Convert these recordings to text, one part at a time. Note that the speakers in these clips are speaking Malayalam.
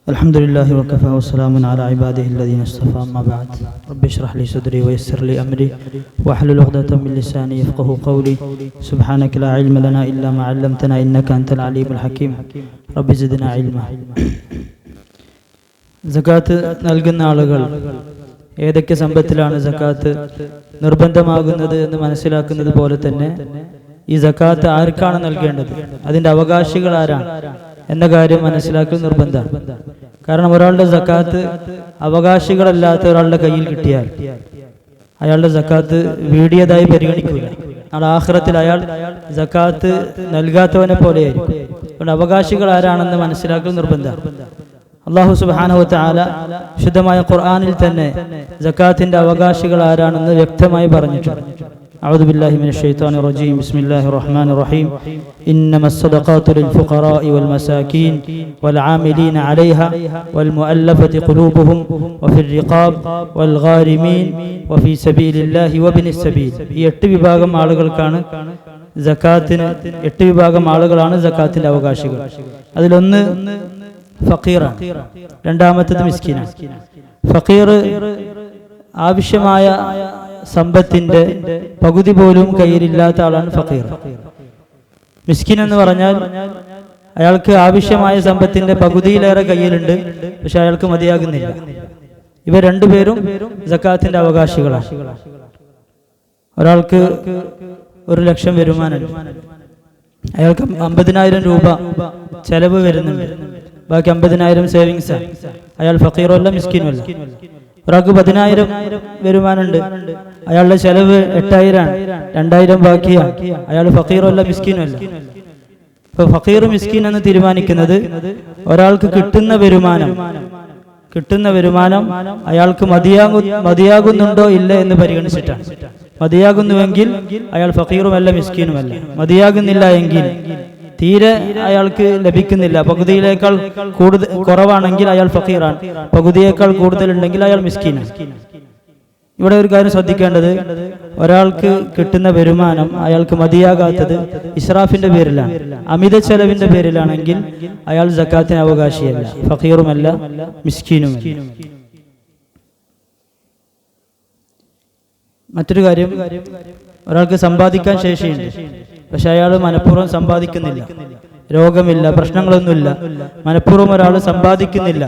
الحمد لله وكفى وسلام على عباده الذين اصطفى أما بعد رب اشرح لي صدري ويسر لي أمري واحلل عقدة من لساني يفقهوا قولي سبحانك لا علم لنا إلا ما علمتنا إنك أنت العليم الحكيم رب زدنا علما. സകാത്ത് നൽകുന്ന ആളുകൾ ഏതൊക്കെ സമ്പത്തിലാണ് സകാത്ത് നിർബന്ധമാകുന്നത് എന്ന് മനസ്സിലാക്കുന്നത് പോലെ തന്നെ ഈ സകാത്ത് ആർക്കാണ് നൽകേണ്ടത്, അതിൻ്റെ അവകാശികൾ ആരാണ് എന്ന കാര്യം മനസ്സിലാക്കൽ നിർബന്ധമാണ്. കാരണം ഒരാളുടെ സകാത്ത് അവകാശികളല്ലാത്ത ഒരാളുടെ കയ്യിൽ കിട്ടിയാൽ അയാളുടെ സകാത്ത് വീടിയതായി പരിഗണിക്കില്ല. നാളെ ആഖിറത്തിൽ അയാൾ സകാത്ത് നൽകാത്തവനെ പോലെയായിരിക്കും. അതുകൊണ്ട് അവകാശികൾ ആരാണെന്ന് മനസ്സിലാക്കൽ നിർബന്ധമാണ്. അല്ലാഹു സുബ്ഹാനഹു വ തആല ശുദ്ധമായ ഖുർആനിൽ തന്നെ സകാത്തിന്റെ അവകാശികൾ ആരാണെന്ന് വ്യക്തമായി പറഞ്ഞിട്ടുണ്ട്. അഊദു ബില്ലാഹി മിനശ് ശൈത്വാനിർ റജീം. ബിസ്മില്ലാഹിർ റഹ്മാനിർ റഹീം. ഇന്നമസ് സദഖാതു ലിൽ ഫുഖറാഇ വൽ മസാകീൻ വൽ ആമിലീന അലൈഹാ വൽ മുഅല്ലഫതി ഖുലൂബുഹും വഫിർ റിഖാബ് വൽ ഗാരിമീൻ വഫീ സബീലില്ലാഹി വബിനിസ് സബീൽ. ഈ 8 വിഭാഗം ആളുകൾക്കാണ് സകാത്തിന് 8 വിഭാഗം ആളുകളാണ് സകാത്തിന്റെ അവകാശികൾ. അതിലൊന്ന് ഫഖീറാണ്, രണ്ടാമത്തേത് മിസ്കീനാണ്. ഫഖീർ ആവശ്യമായ സമ്പത്തിന്റെ പകുതി പോലും കയ്യിലില്ലാത്ത ആളാണ് ഫഖീർ. മിസ്കിൻ എന്ന് പറഞ്ഞാൽ അയാൾക്ക് ആവശ്യമായ സമ്പത്തിന്റെ പകുതിയിലേറെ കയ്യിലുണ്ട്, പക്ഷെ അയാൾക്ക് മതിയാകുന്നില്ല. ഇവർ രണ്ടുപേരും സകാത്തിന്റെ അവകാശികളാണ്. ഒരാൾക്ക് 1,00,000 വരുമാനം, അയാൾക്ക് 50,000 രൂപ ചെലവ് വരുന്നുണ്ട്, ബാക്കി 50,000 സേവിങ്സ്. അയാൾ ഫഖീറുമല്ല മിസ്കിനുമല്ല. ഒരാൾക്ക് 10,000 വരുമാനമുണ്ട്, അയാളുടെ ചെലവ് 8,000 ആണ്, 2,000 ബാക്കിയാണ്. അയാൾ ഫഖീറുമല്ല മിസ്കിനുമല്ല. ഇപ്പൊ ഫഖീർ മിസ്കിൻ എന്ന് തീരുമാനിക്കുന്നത് ഒരാൾക്ക് കിട്ടുന്ന വരുമാനം അയാൾക്ക് മതിയാകുന്നുണ്ടോ ഇല്ല എന്ന് പരിഗണിച്ചിട്ടാണ്. മതിയാകുന്നുവെങ്കിൽ അയാൾ ഫഖീറുമല്ല മിസ്കിനുമല്ല. മതിയാകുന്നില്ല എങ്കിൽ തീരെ അയാൾക്ക് ലഭിക്കുന്നില്ല, പകുതിയിലേക്കാൾ കുറവാണെങ്കിൽ അയാൾ ഫഖീറാണ്, പകുതിയേക്കാൾ കൂടുതലുണ്ടെങ്കിൽ അയാൾ മിസ്കീനാണ്. ഇവിടെ ഒരു കാര്യം ശ്രദ്ധിക്കേണ്ടത്, ഒരാൾക്ക് കിട്ടുന്ന വരുമാനം അയാൾക്ക് മതിയാകാത്തത് ഇസ്രാഫിന്റെ പേരിലാണ്, അമിത ചെലവിന്റെ പേരിലാണെങ്കിൽ അയാൾ സകാത്തിന് അവകാശിയല്ല, ഫഖീറുമല്ല മിസ്കീനുമല്ല. മറ്റൊരു കാര്യം, ഒരാൾക്ക് സമ്പാദിക്കാൻ ശേഷിയുണ്ട്, പക്ഷെ അയാൾ മനഃപൂർവ്വം സമ്പാദിക്കുന്നില്ല, രോഗമില്ല, പ്രശ്നങ്ങളൊന്നുമില്ല, മനഃപൂർവ്വം ഒരാൾ സമ്പാദിക്കുന്നില്ല.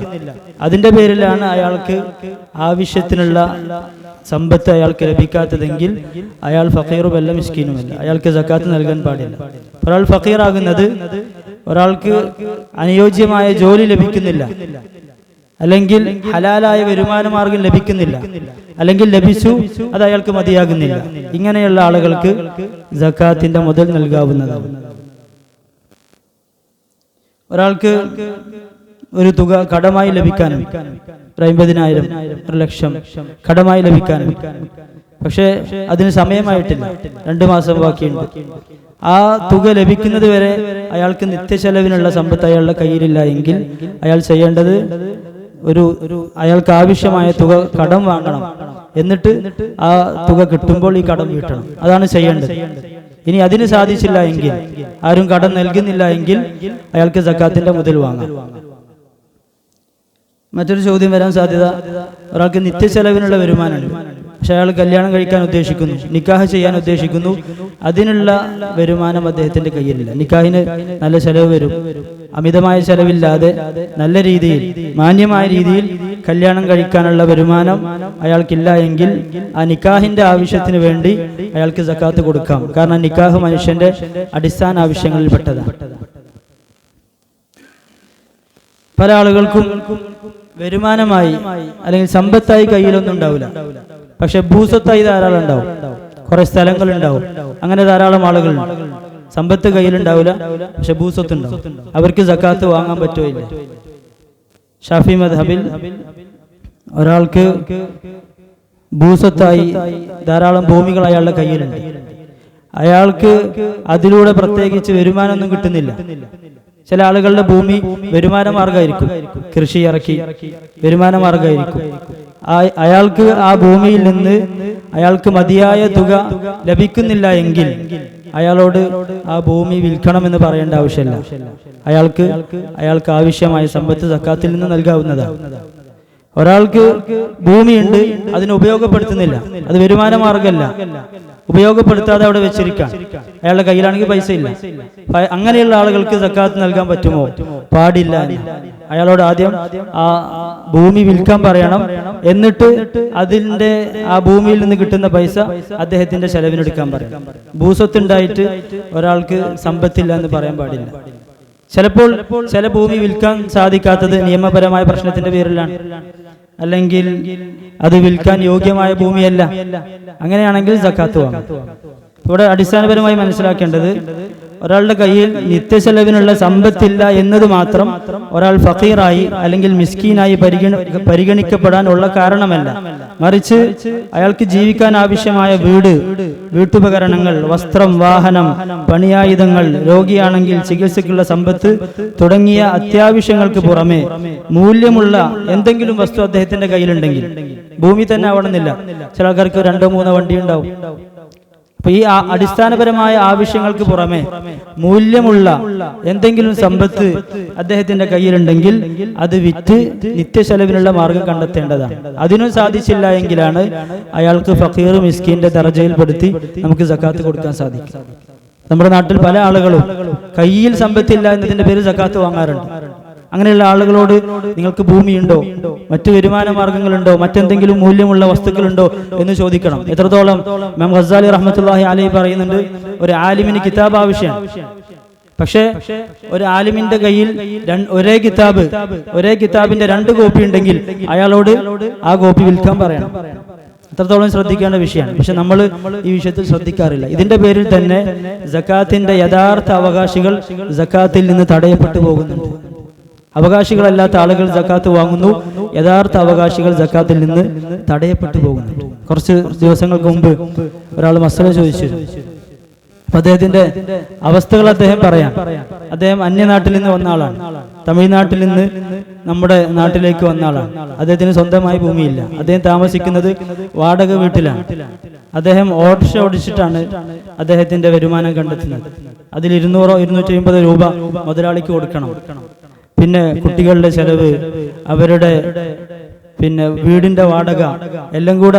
അതിന്റെ പേരിലാണ് അയാൾക്ക് ആവശ്യത്തിനുള്ള സമ്പത്ത് അയാൾക്ക് ലഭിക്കാത്തതെങ്കിൽ അയാൾ ഫഖീറുമല്ല മിസ്കീനുമല്ല, അയാൾക്ക് സകാത്ത് നൽകാൻ പാടില്ല. ഒരാൾ ഫഖീറാകുന്നത് ഒരാൾക്ക് അനുയോജ്യമായ ജോലി ലഭിക്കുന്നില്ല, അല്ലെങ്കിൽ ഹലാലായ വരുമാന മാർഗം ലഭിക്കുന്നില്ല, അല്ലെങ്കിൽ ലഭിച്ചു അത് അയാൾക്ക് മതിയാകുന്നില്ല. ഇങ്ങനെയുള്ള ആളുകൾക്ക് സകാത്തിന്റെ മുതൽ നൽകാവുന്നതാണ്. ഒരാൾക്ക് ഒരു തുക കടമായി ലഭിക്കാനും, 50,000 1,00,000 കടമായി ലഭിക്കാനും, പക്ഷെ അതിന് സമയമായിട്ടില്ല, 2 മാസം ബാക്കിയുണ്ട്. ആ തുക ലഭിക്കുന്നത് വരെ അയാൾക്ക് നിത്യചെലവിനുള്ള സമ്പത്ത് അയാളുടെ കയ്യിലില്ല എങ്കിൽ അയാൾ ചെയ്യേണ്ടത് അയാൾക്ക് ആവശ്യമായ തുക കടം വാങ്ങണം, എന്നിട്ട് ആ തുക കിട്ടുമ്പോൾ ഈ കടം വീട്ടണം. അതാണ് ചെയ്യേണ്ടത്. ഇനി അതിന് സാധിച്ചില്ല എങ്കിൽ, ആരും കടം നൽകുന്നില്ല എങ്കിൽ അയാൾക്ക് സകാത്തിന്റെ മുതൽ വാങ്ങാം. മറ്റൊരു ചോദ്യം വരാൻ സാധ്യത, ഒരാൾക്ക് നിത്യചെലവിനുള്ള വരുമാനമുണ്ട്, പക്ഷെ അയാൾ കല്യാണം കഴിക്കാൻ ഉദ്ദേശിക്കുന്നു, നിക്കാഹ് ചെയ്യാൻ ഉദ്ദേശിക്കുന്നു, അതിനുള്ള വരുമാനം അദ്ദേഹത്തിന്റെ കയ്യിലില്ല. നിക്കാഹിന് നല്ല ചെലവ് വരും, അമിതമായ ചെലവില്ലാതെ നല്ല രീതിയിൽ മാന്യമായ രീതിയിൽ കല്യാണം കഴിക്കാനുള്ള വരുമാനം അയാൾക്കില്ല എങ്കിൽ ആ നിക്കാഹിന്റെ ആവശ്യത്തിന് വേണ്ടി അയാൾക്ക് സകാത്ത് കൊടുക്കാം. കാരണം നിക്കാഹ് മനുഷ്യന്റെ അടിസ്ഥാന ആവശ്യങ്ങളിൽപ്പെട്ടതാണ്. പല ആളുകൾക്കും വരുമാനമായി അല്ലെങ്കിൽ സമ്പത്തായി കയ്യിലൊന്നും ഉണ്ടാവില്ല, പക്ഷെ ഭൂസ്വത്തായി ധാരാളം ഉണ്ടാവും, കുറെ സ്ഥലങ്ങൾ ഉണ്ടാവും. അങ്ങനെ ധാരാളം ആളുകളുണ്ട്, സമ്പത്ത് കയ്യിലുണ്ടാവില്ല, പക്ഷെ ഭൂസ്വത്ത് ഉണ്ടാവും. അവർക്ക് സകാത്ത് വാങ്ങാൻ പറ്റുകയില്ല. ഷാഫി മദ്ഹബിൽ ഒരാൾക്ക് ഭൂസ്വത്തായി ധാരാളം ഭൂമികൾ അയാളുടെ കയ്യിലുണ്ട്, അയാൾക്ക് അതിലൂടെ പ്രത്യേകിച്ച് വരുമാനമൊന്നും കിട്ടുന്നില്ല. ചില ആളുകളുടെ ഭൂമി വരുമാന മാർഗമായിരിക്കും, കൃഷി ഇറക്കി വരുമാന മാർഗമായിരിക്കും. അയാൾക്ക് ആ ഭൂമിയിൽ നിന്ന് അയാൾക്ക് മതിയായ തുക ലഭിക്കുന്നില്ല എങ്കിൽ അയാളോട് ആ ഭൂമി വിൽക്കണമെന്ന് പറയേണ്ട ആവശ്യമില്ല. അയാൾക്ക് ആവശ്യമായ സമ്പത്ത് സക്കാത്തിൽ നിന്ന് നൽകാവുന്നതാണ്. ഒരാൾക്ക് ഭൂമിയുണ്ട്, അതിനെ ഉപയോഗപ്പെടുത്തുന്നില്ല, അത് വരുമാന മാർഗമല്ല, ഉപയോഗപ്പെടുത്താതെ അവിടെ വെച്ചിരിക്കാം, അയാളുടെ കയ്യിലാണെങ്കിൽ പൈസ ഇല്ല, അങ്ങനെയുള്ള ആളുകൾക്ക് സക്കാത്ത് നൽകാൻ പറ്റുമോ? പാടില്ല. അയാളോട് ആദ്യം ആ ഭൂമി വിൽക്കാൻ പറയണം, എന്നിട്ട് അതിന്റെ ആ ഭൂമിയിൽ നിന്ന് കിട്ടുന്ന പൈസ അദ്ദേഹത്തിന്റെ ചെലവിനെടുക്കാൻ പറയണം. ഭൂസ്വത്തുണ്ടായിട്ട് ഒരാൾക്ക് സമ്പത്തില്ല എന്ന് പറയാൻ പാടില്ല. ചിലപ്പോൾ ചില ഭൂമി വിൽക്കാൻ സാധിക്കാത്തത് നിയമപരമായ പ്രശ്നത്തിന്റെ പേരിലാണ്, അല്ലെങ്കിൽ അത് വിൽക്കാൻ യോഗ്യമായ ഭൂമിയല്ല. അങ്ങനെയാണെങ്കിൽ സക്കാത്ത് വാങ്ങും. ഇവിടെ അടിസ്ഥാനപരമായി മനസ്സിലാക്കേണ്ടത്, ഒരാളുടെ കയ്യിൽ നിത്യചെലവിനുള്ള സമ്പത്തില്ല എന്നത് മാത്രം ഒരാൾ ഫഖീറായി അല്ലെങ്കിൽ മിസ്കീനായി പരിഗണിക്കപ്പെടാനുള്ള കാരണമല്ല. മറിച്ച് അയാൾക്ക് ജീവിക്കാൻ ആവശ്യമായ വീട്ടുപകരണങ്ങൾ, വസ്ത്രം, വാഹനം, പണിയായുധങ്ങൾ, രോഗിയാണെങ്കിൽ ചികിത്സയ്ക്കുള്ള സമ്പത്ത് തുടങ്ങിയ അത്യാവശ്യങ്ങൾക്ക് പുറമെ മൂല്യമുള്ള എന്തെങ്കിലും വസ്തു അദ്ദേഹത്തിന്റെ കയ്യിലുണ്ടെങ്കിൽ, ഭൂമി തന്നെ ആവണമെന്നില്ല, ചില ആൾക്കാർക്ക് 2-3 വണ്ടി ഉണ്ടാവും. അപ്പൊ ഈ അടിസ്ഥാനപരമായ ആവശ്യങ്ങൾക്ക് പുറമെ മൂല്യമുള്ള എന്തെങ്കിലും സമ്പത്ത് അദ്ദേഹത്തിന്റെ കയ്യിലുണ്ടെങ്കിൽ അത് വിറ്റ് നിത്യചെലവിനുള്ള മാർഗം കണ്ടെത്തേണ്ടതാണ്. അതിനും സാധിച്ചില്ല എങ്കിലാണ് അയാൾക്ക് ഫഖീർ മിസ്കീന്റെ ദർജയിൽപ്പെടുത്തി നമുക്ക് സക്കാത്ത് കൊടുക്കാൻ സാധിക്കും. നമ്മുടെ നാട്ടിൽ പല ആളുകളും കയ്യിൽ സമ്പത്തില്ല എന്നതിന്റെ പേര് സക്കാത്ത് വാങ്ങാറുണ്ട്. അങ്ങനെയുള്ള ആളുകളോട് നിങ്ങൾക്ക് ഭൂമിയുണ്ടോ, മറ്റു വരുമാന മാർഗങ്ങളുണ്ടോ, മറ്റെന്തെങ്കിലും മൂല്യമുള്ള വസ്തുക്കളുണ്ടോ എന്ന് ചോദിക്കണം. എത്രത്തോളം ഇമാം ഗസാലി റഹ്മത്തുള്ളാഹി അലൈഹി പറയുന്നുണ്ട്, ഒരു ആലിമിന് കിതാബ് ആവശ്യമാണ്. പക്ഷേ ഒരു ആലിമിന്റെ കയ്യിൽ ഒരേ കിതാബിന്റെ 2 കോപ്പി ഉണ്ടെങ്കിൽ അയാളോട് ആ കോപ്പി വിൽക്കാൻ പറയണം. അത്രത്തോളം ശ്രദ്ധിക്കേണ്ട വിഷയമാണ്. പക്ഷെ നമ്മൾ ഈ വിഷയത്തിൽ ശ്രദ്ധിക്കാറില്ല. ഇതിന്റെ പേരിൽ തന്നെ സക്കാത്തിന്റെ യഥാർത്ഥ അവകാശികൾ സക്കാത്തിൽ നിന്ന് തടയപ്പെട്ടു പോകുന്നുണ്ട്. അവകാശികളല്ലാത്ത ആളുകൾ സക്കാത്ത് വാങ്ങുന്നു, യഥാർത്ഥ അവകാശികൾ സക്കാത്തിൽ നിന്ന് തടയപ്പെട്ടു പോകുന്നു. കുറച്ച് ദിവസങ്ങൾക്ക് മുമ്പ് ഒരാൾ മസല ചോദിച്ചു. അപ്പൊ അദ്ദേഹത്തിന്റെ അവസ്ഥകൾ അദ്ദേഹം പറയാം. അദ്ദേഹം അന്യനാട്ടിൽ നിന്ന് വന്ന ആളാണ്, തമിഴ്നാട്ടിൽ നിന്ന് നമ്മുടെ നാട്ടിലേക്ക് വന്ന ആളാണ്. അദ്ദേഹത്തിന് സ്വന്തമായി ഭൂമിയില്ല, അദ്ദേഹം താമസിക്കുന്നത് വാടക വീട്ടിലാണ്. അദ്ദേഹം ഓട്ടോറിക്ഷ ഓടിച്ചിട്ടാണ് അദ്ദേഹത്തിന്റെ വരുമാനം കണ്ടെത്തുന്നത്. അതിൽ 200-250 രൂപ മുതലാളിക്ക് കൊടുക്കണം. പിന്നെ കുട്ടികളുടെ ചെലവ്, അവരുടെ വീടിന്റെ വാടക എല്ലാം കൂടെ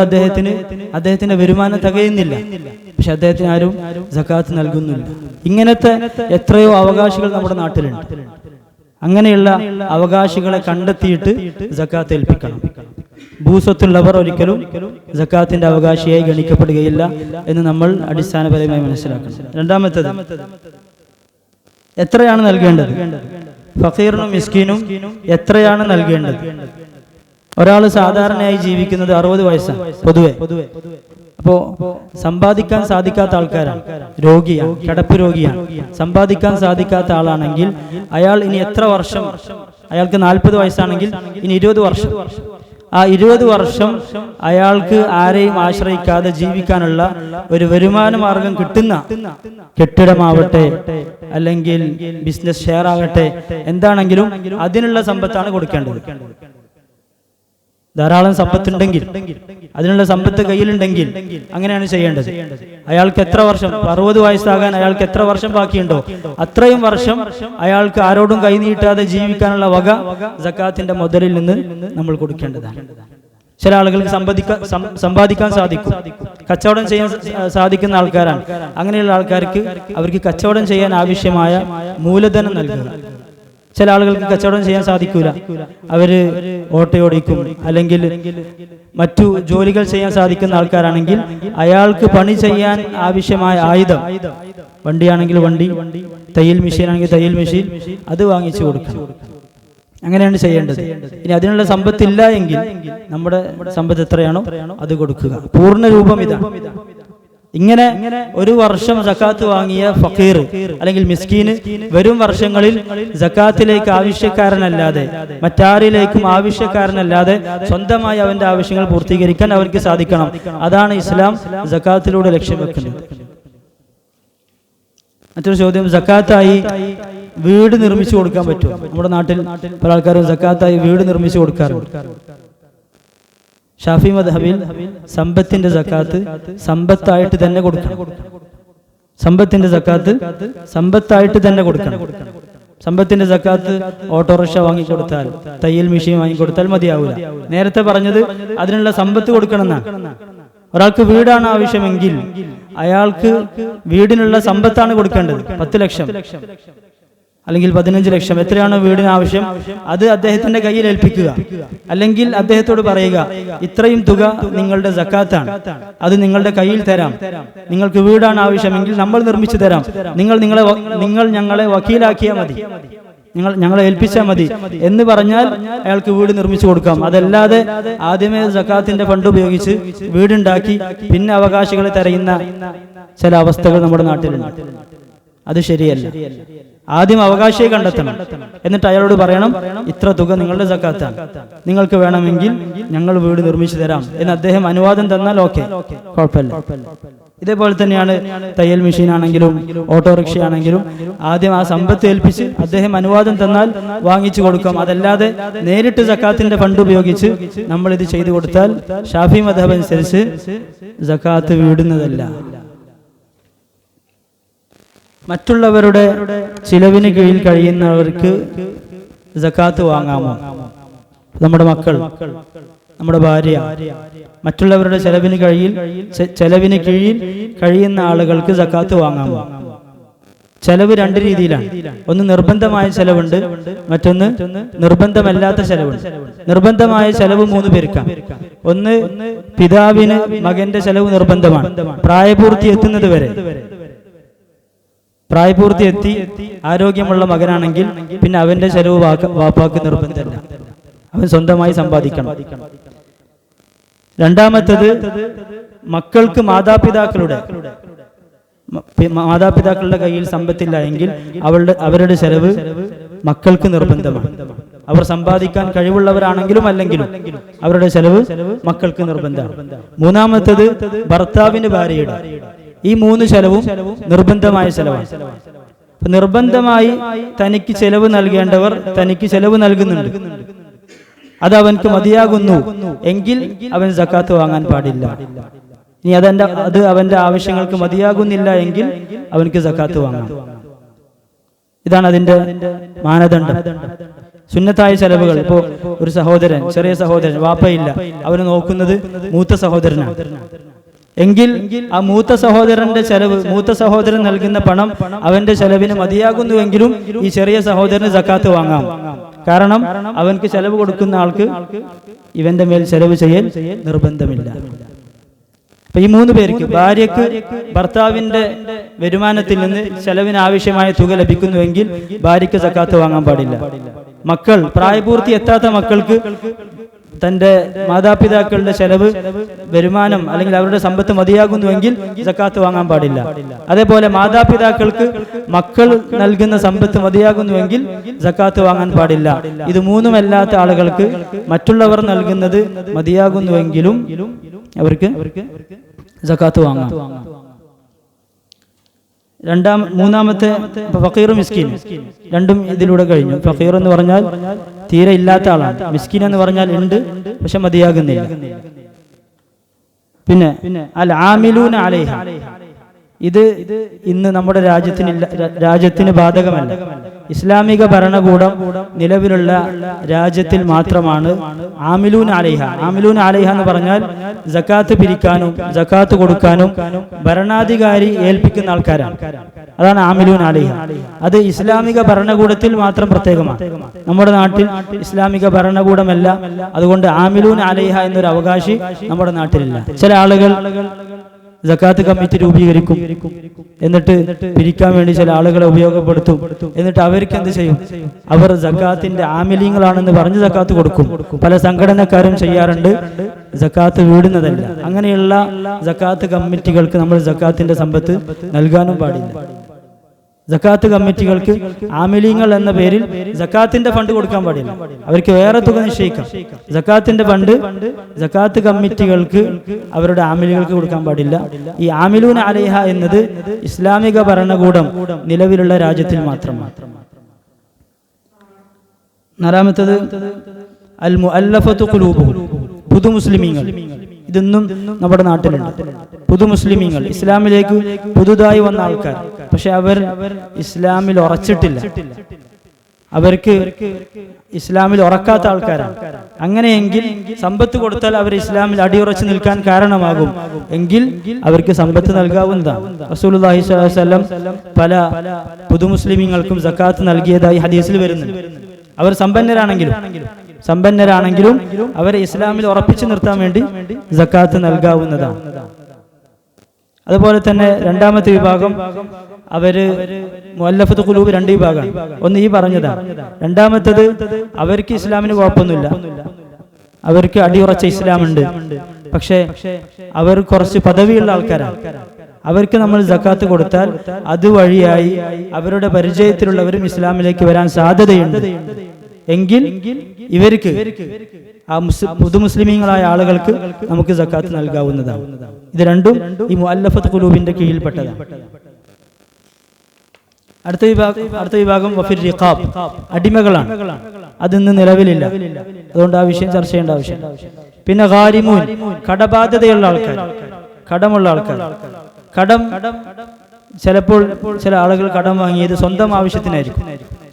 അദ്ദേഹത്തിന്റെ വരുമാനം തികയുന്നില്ല. പക്ഷെ അദ്ദേഹത്തിന് ആരും സക്കാത്ത് നൽകുന്നില്ല. ഇങ്ങനത്തെ എത്രയോ അവകാശികൾ നമ്മുടെ നാട്ടിലുണ്ട്. അങ്ങനെയുള്ള അവകാശികളെ കണ്ടെത്തിയിട്ട് സക്കാത്ത് ഏൽപ്പിക്കണം. ഭൂസ്വത്തുള്ളവർ ഒരിക്കലും സക്കാത്തിന്റെ അവകാശിയായി ഗണിക്കപ്പെടുകയില്ല എന്ന് നമ്മൾ അടിസ്ഥാനപരമായി മനസ്സിലാക്കണം. രണ്ടാമത്തേത്, എത്രയാണ് നൽകേണ്ടത്? ഫഖീറിനും മിസ്കീനും എത്രയാണ് നൽകേണ്ടത്? ഒരാൾ സാധാരണയായി ജീവിക്കുന്നത് 60 വയസ്സാണ് പൊതുവെ. അപ്പോ സമ്പാദിക്കാൻ സാധിക്കാത്ത ആൾക്കാരാണ്, രോഗിയാണ്, കിടപ്പ് രോഗിയാണ്, സമ്പാദിക്കാൻ സാധിക്കാത്ത ആളാണെങ്കിൽ അയാൾ ഇനി എത്ര വർഷം, അയാൾക്ക് 40 വയസ്സാണെങ്കിൽ ഇനി 20 വർഷം, ആ 20 വർഷം അയാൾക്ക് ആരെയും ആശ്രയിക്കാതെ ജീവിക്കാനുള്ള ഒരു വരുമാന മാർഗം കിട്ടുന്ന കെട്ടിടമാവട്ടെ അല്ലെങ്കിൽ ബിസിനസ് ഷെയർ ആകട്ടെ, എന്താണെങ്കിലും അതിനുള്ള സമ്പത്താണ് കൊടുക്കേണ്ടത്. ധാരാളം സമ്പത്തുണ്ടെങ്കിൽ, അതിനുള്ള സമ്പത്ത് കയ്യിലുണ്ടെങ്കിൽ അങ്ങനെയാണ് ചെയ്യേണ്ടത്. അയാൾക്ക് എത്ര വർഷം, 60 വയസ്സാകാൻ അയാൾക്ക് എത്ര വർഷം ബാക്കിയുണ്ടോ അത്രയും വർഷം അയാൾക്ക് ആരോടും കൈനീട്ടാതെ ജീവിക്കാനുള്ള വക സക്കാത്തിന്റെ മുതലിൽ നിന്ന് നമ്മൾ കൊടുക്കേണ്ടതാണ്. ചില ആളുകൾക്ക് സമ്പാദിക്കാൻ സാധിക്കും, കച്ചവടം ചെയ്യാൻ സാധിക്കുന്ന ആൾക്കാരാണ്. അങ്ങനെയുള്ള ആൾക്കാർക്ക് അവർക്ക് കച്ചവടം ചെയ്യാൻ ആവശ്യമായ മൂലധനം നൽകുക. ചില ആളുകൾക്ക് കച്ചവടം ചെയ്യാൻ സാധിക്കൂല, അവര് ഓട്ടോടിക്കും അല്ലെങ്കിൽ മറ്റു ജോലികൾ ചെയ്യാൻ സാധിക്കുന്ന ആൾക്കാരാണെങ്കിൽ അയാൾക്ക് പണി ചെയ്യാൻ ആവശ്യമായ ആയുധം, വണ്ടിയാണെങ്കിൽ വണ്ടി, തയ്യൽ മെഷീൻ ആണെങ്കിൽ തയ്യൽ മെഷീൻ, അത് വാങ്ങിച്ചു കൊടുക്കണം. അങ്ങനെയാണ് ചെയ്യേണ്ടത്. ഇനി അതിനുള്ള സമ്പത്തില്ല എങ്കിൽ നമ്മുടെ സമ്പത്ത് എത്രയാണോ അത് കൊടുക്കുക. പൂർണ്ണ രൂപം ഇതാണ്. ഇങ്ങനെ ഒരു വർഷം സക്കാത്ത് വാങ്ങിയ ഫഖീർ അല്ലെങ്കിൽ മിസ്കീന് വരും വർഷങ്ങളിൽ സക്കാത്തിലേക്ക് ആവശ്യക്കാരനല്ലാതെ മറ്റാരിലേക്കും ആവശ്യക്കാരനല്ലാതെ സ്വന്തമായി അവന്റെ ആവശ്യങ്ങൾ പൂർത്തീകരിക്കാൻ അവർക്ക് സാധിക്കണം. അതാണ് ഇസ്ലാം സക്കാത്തിലൂടെ ലക്ഷ്യം വെക്കുന്നത്. മറ്റൊരു ചോദ്യം, സക്കാത്തായി വീട് നിർമ്മിച്ചു കൊടുക്കാൻ പറ്റുമോ? നമ്മുടെ നാട്ടിൽ പല ആൾക്കാരും സക്കാത്തായി വീട് നിർമ്മിച്ചു കൊടുക്കാറുണ്ട്. ഷാഫി മദ്ഹബിൽ സമ്പത്തിന്റെ സക്കാത്ത് സമ്പത്തായിട്ട് തന്നെ കൊടുക്കണം. സമ്പത്തിന്റെ സക്കാത്ത് സമ്പത്തായിട്ട് തന്നെ കൊടുക്കണം. സമ്പത്തിന്റെ സക്കാത്ത് ഓട്ടോറിക്ഷ വാങ്ങിക്കൊടുത്താൽ, തയ്യൽ മെഷീൻ വാങ്ങിക്കൊടുത്താൽ മതിയാവില്ല. നേരത്തെ പറഞ്ഞത് അതിനുള്ള സമ്പത്ത് കൊടുക്കണമെന്നാണ്. ഒരാൾക്ക് വീടാണ് ആവശ്യമെങ്കിൽ അയാൾക്ക് വീടിനുള്ള സമ്പത്താണ് കൊടുക്കേണ്ടത്. 10 ലക്ഷം അല്ലെങ്കിൽ 15 ലക്ഷം, എത്രയാണോ വീടിന് ആവശ്യം അത് അദ്ദേഹത്തിന്റെ കയ്യിൽ ഏൽപ്പിക്കുക. അല്ലെങ്കിൽ അദ്ദേഹത്തോട് പറയുക, ഇത്രയും തുക നിങ്ങളുടെ സക്കാത്താണ്, അത് നിങ്ങളുടെ കയ്യിൽ തരാം. നിങ്ങൾക്ക് വീടാണ് ആവശ്യമെങ്കിൽ നമ്മൾ നിർമ്മിച്ചു തരാം. നിങ്ങൾ ഞങ്ങളെ വക്കീലാക്കിയാൽ മതി, ഞങ്ങളെ ഏൽപ്പിച്ചാൽ മതി എന്ന് പറഞ്ഞാൽ അയാൾക്ക് വീട് നിർമ്മിച്ചു കൊടുക്കാം. അതല്ലാതെ ആദ്യമേ സക്കാത്തിന്റെ ഫണ്ട് ഉപയോഗിച്ച് വീടുണ്ടാക്കി പിന്നെ അവകാശികളെ തരയുന്ന ചില അവസ്ഥകൾ നമ്മുടെ നാട്ടിലുണ്ട്. അത് ശരിയല്ല. ആദ്യം അവകാശിയെ കണ്ടെത്തണം, എന്നിട്ട് അയാളോട് പറയണം, ഇത്ര തുക നിങ്ങളുടെ സക്കാത്താണ്, നിങ്ങൾക്ക് വേണമെങ്കിൽ ഞങ്ങൾ വീട് നിർമ്മിച്ചു തരാം എന്ന് അദ്ദേഹം അനുവാദം തന്നാൽ ഓക്കെ, കുഴപ്പമില്ല. ഇതേപോലെ തന്നെയാണ് തയ്യൽ മെഷീൻ ആണെങ്കിലും ഓട്ടോറിക്ഷ ആണെങ്കിലും ആദ്യം ആ സമ്പത്ത് ഏൽപ്പിച്ച് അദ്ദേഹം അനുവാദം തന്നാൽ വാങ്ങിച്ചു കൊടുക്കാം. അതല്ലാതെ നേരിട്ട് സക്കാത്തിന്റെ ഫണ്ട് ഉപയോഗിച്ച് നമ്മൾ ഇത് ചെയ്തു കൊടുത്താൽ ഷാഫി മദ്ഹബ് അനുസരിച്ച് സക്കാത്ത് വീടുന്നതല്ല. മറ്റുള്ളവരുടെ ചിലവിന് കീഴിൽ കഴിയുന്നവർക്ക് സക്കാത്ത് വാങ്ങാമോ? നമ്മുടെ മക്കൾ, നമ്മുടെ ഭാര്യ, മറ്റുള്ളവരുടെ ചെലവിന് കീഴിൽ കഴിയുന്ന ആളുകൾക്ക് സക്കാത്ത് വാങ്ങാമോ? ചെലവ് 2 രീതിയിലാണ്. ഒന്ന് നിർബന്ധമായ ചെലവുണ്ട്, മറ്റൊന്ന് നിർബന്ധമല്ലാത്ത ചെലവുണ്ട്. നിർബന്ധമായ ചെലവ് 3 പേർക്കാം. ഒന്ന്, പിതാവിന് മകന്റെ ചെലവ് നിർബന്ധമാണ് പ്രായപൂർത്തി എത്തുന്നത് വരെ. പ്രായപൂർത്തി എത്തി ആരോഗ്യമുള്ള മകനാണെങ്കിൽ പിന്നെ അവന്റെ ചെലവ് വാപ്പാക്ക് നിർബന്ധമല്ല, അവൻ സ്വന്തമായി സമ്പാദിക്കണം. രണ്ടാമത്തത്, മക്കൾക്ക് മാതാപിതാക്കളുടെ കയ്യിൽ സമ്പത്തില്ല എങ്കിൽ അവരുടെ ചെലവ് മക്കൾക്ക് നിർബന്ധമാണ്. അവർ സമ്പാദിക്കാൻ കഴിവുള്ളവരാണെങ്കിലും അല്ലെങ്കിലും അവരുടെ ചെലവ് മക്കൾക്ക് നിർബന്ധമാണ്. മൂന്നാമത്തത്, ഭർത്താവിന് ഭാര്യയുടെ. ഈ 3 ചെലവും നിർബന്ധമായ ചെലവാണ്. നിർബന്ധമായി തനിക്ക് ചെലവ് നൽകേണ്ടവർ തനിക്ക് ചെലവ് നൽകുന്നുണ്ട്, അത് അവൻക്ക് മതിയാകുന്നു എങ്കിൽ അവൻ സക്കാത്ത് വാങ്ങാൻ പാടില്ല. ഇനി അത് അവന്റെ ആവശ്യങ്ങൾക്ക് മതിയാകുന്നില്ല എങ്കിൽ അവൻക്ക് സക്കാത്ത് വാങ്ങാം. ഇതാണ് അതിന്റെ മാനദണ്ഡം. സുന്നത്തായ ചെലവുകൾ, ഇപ്പോ ഒരു സഹോദരൻ, ചെറിയ സഹോദരൻ, വാപ്പയില്ല, അവന് നോക്കുന്നത് മൂത്ത സഹോദരനാണ് എങ്കിൽ ആ മൂത്ത സഹോദരന്റെ ചെലവ്, മൂത്ത സഹോദരൻ നൽകുന്ന പണം അവന്റെ ചെലവിന് മതിയാകുന്നുവെങ്കിലും ഈ ചെറിയ സഹോദരന് സക്കാത്ത് വാങ്ങാം. കാരണം അവൻക്ക് ചെലവ് കൊടുക്കുന്ന ആൾക്ക് ഇവന്റെ മേൽ ചെലവ് ചെയ്യൽ നിർബന്ധമില്ല. അപ്പൊ ഈ 3 പേർക്ക്, ഭാര്യക്ക് ഭർത്താവിന്റെ വരുമാനത്തിൽ നിന്ന് ചെലവിന് ആവശ്യമായ തുക ലഭിക്കുന്നുവെങ്കിൽ ഭാര്യക്ക് സക്കാത്ത് വാങ്ങാൻ പാടില്ല. മക്കൾ, പ്രായപൂർത്തി എത്താത്ത മക്കൾക്ക് തന്റെ മാതാപിതാക്കളുടെ ചെലവ്, വരുമാനം അല്ലെങ്കിൽ അവരുടെ സമ്പത്ത് മതിയാകുന്നുവെങ്കിൽ സക്കാത്ത് വാങ്ങാൻ പാടില്ല. അതേപോലെ മാതാപിതാക്കൾക്ക് മക്കൾ നൽകുന്ന സമ്പത്ത് മതിയാകുന്നുവെങ്കിൽ സക്കാത്ത് വാങ്ങാൻ പാടില്ല. ഇത് 3മല്ലാത്ത ആളുകൾക്ക് മറ്റുള്ളവർ നൽകുന്നത് മതിയാകുന്നുവെങ്കിലും അവർക്ക് സക്കാത്ത് വാങ്ങാം. മൂന്നാമത്തെ ഫഖീർ മിസ്കീൻ, രണ്ടും ഇതിലൂടെ കഴിഞ്ഞു. ഫഖീർ എന്ന് പറഞ്ഞാൽ തീരെ ഇല്ലാത്ത ആളാണ്, മിസ്കീൻ എന്ന് പറഞ്ഞാൽ ഉണ്ട് പക്ഷെ മതിയാകുന്നില്ല. പിന്നെ അൽ ആമിലൂന അലൈഹ, ഇത് ഇന്ന് നമ്മുടെ രാജ്യത്തിന് ബാധകമല്ല. ഇസ്ലാമിക ഭരണകൂടം നിലവിലുള്ള രാജ്യത്തിൽ മാത്രമാണ് ആമിലൂൻ അലൈഹ. ആമിലൂൻ അലൈഹ എന്ന് പറഞ്ഞാൽ സക്കാത്ത് പിരിക്കാനും സക്കാത്ത് കൊടുക്കാനും ഭരണാധികാരി ഏൽപ്പിക്കുന്ന ആൾക്കാരാണ്. അതാണ് ആമിലൂൻ അലൈഹ. അത് ഇസ്ലാമിക ഭരണകൂടത്തിൽ മാത്രം പ്രത്യേകമാണ്. നമ്മുടെ നാട്ടിൽ ഇസ്ലാമിക ഭരണകൂടമല്ല, അതുകൊണ്ട് ആമിലൂൻ അലൈഹ എന്നൊരു അവകാശി നമ്മുടെ നാട്ടിലില്ല. ചില ആളുകൾ സക്കാത്ത് കമ്മിറ്റി രൂപീകരിക്കും, എന്നിട്ട് പിരിക്കാൻ വേണ്ടി ചില ആളുകളെ ഉപയോഗപ്പെടുത്തും. എന്നിട്ട് അവർക്ക് എന്ത് ചെയ്യും? അവർ സക്കാത്തിന്റെ ആമിലീങ്ങളാണെന്ന് പറഞ്ഞ് സക്കാത്ത് കൊടുക്കും. പല സംഘടനക്കാരും ചെയ്യാറുണ്ട്, സക്കാത്ത് വീടുന്നതല്ല. അങ്ങനെയുള്ള സക്കാത്ത് കമ്മിറ്റികൾക്ക് നമ്മൾ സക്കാത്തിന്റെ സമ്പത്ത് നൽകാനും പാടില്ല. സക്കാത്ത് കമ്മിറ്റികൾക്ക് ആമിലീങ്ങൾ എന്ന പേരിൽ സക്കാത്തിന്റെ ഫണ്ട് കൊടുക്കാൻ പാടില്ല, അവർക്ക് വേറെ തുക നിശ്ചയിക്കാം. സക്കാത്തിന്റെ ഫണ്ട് സക്കാത്ത് കമ്മിറ്റികൾക്ക് അവരുടെ ആമിലികൾക്ക് കൊടുക്കാൻ പാടില്ല. ഈ ആമിലൂൻ അലൈഹ എന്നത് ഇസ്ലാമിക ഭരണകൂടം നിലവിലുള്ള രാജ്യത്തിൽ മാത്രമാണ്. നാലാമത്തത് അൽ മുഅല്ലഫത്തു ഖുലൂബുഹും, പുതു മുസ്ലിമീങ്ങൾ. ഇതൊന്നും നമ്മുടെ നാട്ടിലുണ്ട്. പുതുമുസ്ലിമീങ്ങൾ, ഇസ്ലാമിലേക്ക് പുതുതായി വന്ന ആൾക്കാർ, പക്ഷെ അവർ ഇസ്ലാമിൽ ഉറച്ചിട്ടില്ല, അവർക്ക് ഇസ്ലാമിൽ ഉറക്കാത്ത ആൾക്കാരാണ്. അങ്ങനെയെങ്കിൽ സമ്പത്ത് കൊടുത്താൽ അവർ ഇസ്ലാമിൽ അടിയുറച്ചു നിൽക്കാൻ കാരണമാകും എങ്കിൽ അവർക്ക് സമ്പത്ത് നൽകാവുന്നതാണ്. റസൂലുള്ളാഹി സ്വല്ലല്ലാഹു അലൈഹി വസല്ലം പല പുതുമുസ്ലിമീങ്ങൾക്കും സക്കാത്ത് നൽകിയതായി ഹദീസിൽ വരുന്നുണ്ട്. അവർ സമ്പന്നരാണെങ്കിലും അവരെ ഇസ്ലാമിൽ ഉറപ്പിച്ചു നിർത്താൻ വേണ്ടി സക്കാത്ത് നൽകാവുന്നതാണ്. അതുപോലെ തന്നെ രണ്ടാമത്തെ വിഭാഗം അവര് മുഅല്ലഫത്ത് ഖുലൂബ് രണ്ട് വിഭാഗമാണ്. ഒന്ന് ഈ പറഞ്ഞതാണ്. രണ്ടാമത്തത് അവർക്ക് ഇസ്ലാമിന് കുഴപ്പമൊന്നുമില്ല, അവർക്ക് അടിയുറച്ച ഇസ്ലാമുണ്ട്, പക്ഷേ അവർ കുറച്ച് പദവിയുള്ള ആൾക്കാരാണ്. അവർക്ക് നമ്മൾ സക്കാത്ത് കൊടുത്താൽ അതുവഴിയായി അവരുടെ പരിചയത്തിലുള്ളവരും ഇസ്ലാമിലേക്ക് വരാൻ സാധ്യതയുണ്ട് എങ്കിൽ ഇവർക്ക് ആ പുതുമുസ്ലിമീങ്ങളായ ആളുകൾക്ക് നമുക്ക് സക്കാത്ത് നൽകാവുന്നതാണ്. ഇത് രണ്ടും ഈ മുഅല്ലഫത്ത് ഖുലൂബിന്റെ കീഴിൽപ്പെട്ടതാണ്. അടുത്ത വിഭാഗം വഫിർ റിഖാബ്, അടിമകളാണ്. അതിന്ന് നിലവിലില്ല, അതുകൊണ്ട് ആ വിഷയം ചർച്ച ചെയ്യേണ്ട ആവശ്യമില്ല. പിന്നെ ഗാരിമൂൻ, കടബാധ്യതയുള്ള ആൾക്കാർ, കടമുള്ള ആൾക്കാർ. കടം ചിലപ്പോൾ ചില ആളുകൾ കടം വാങ്ങിയത് സ്വന്തം ആവശ്യത്തിനായിരിക്കും.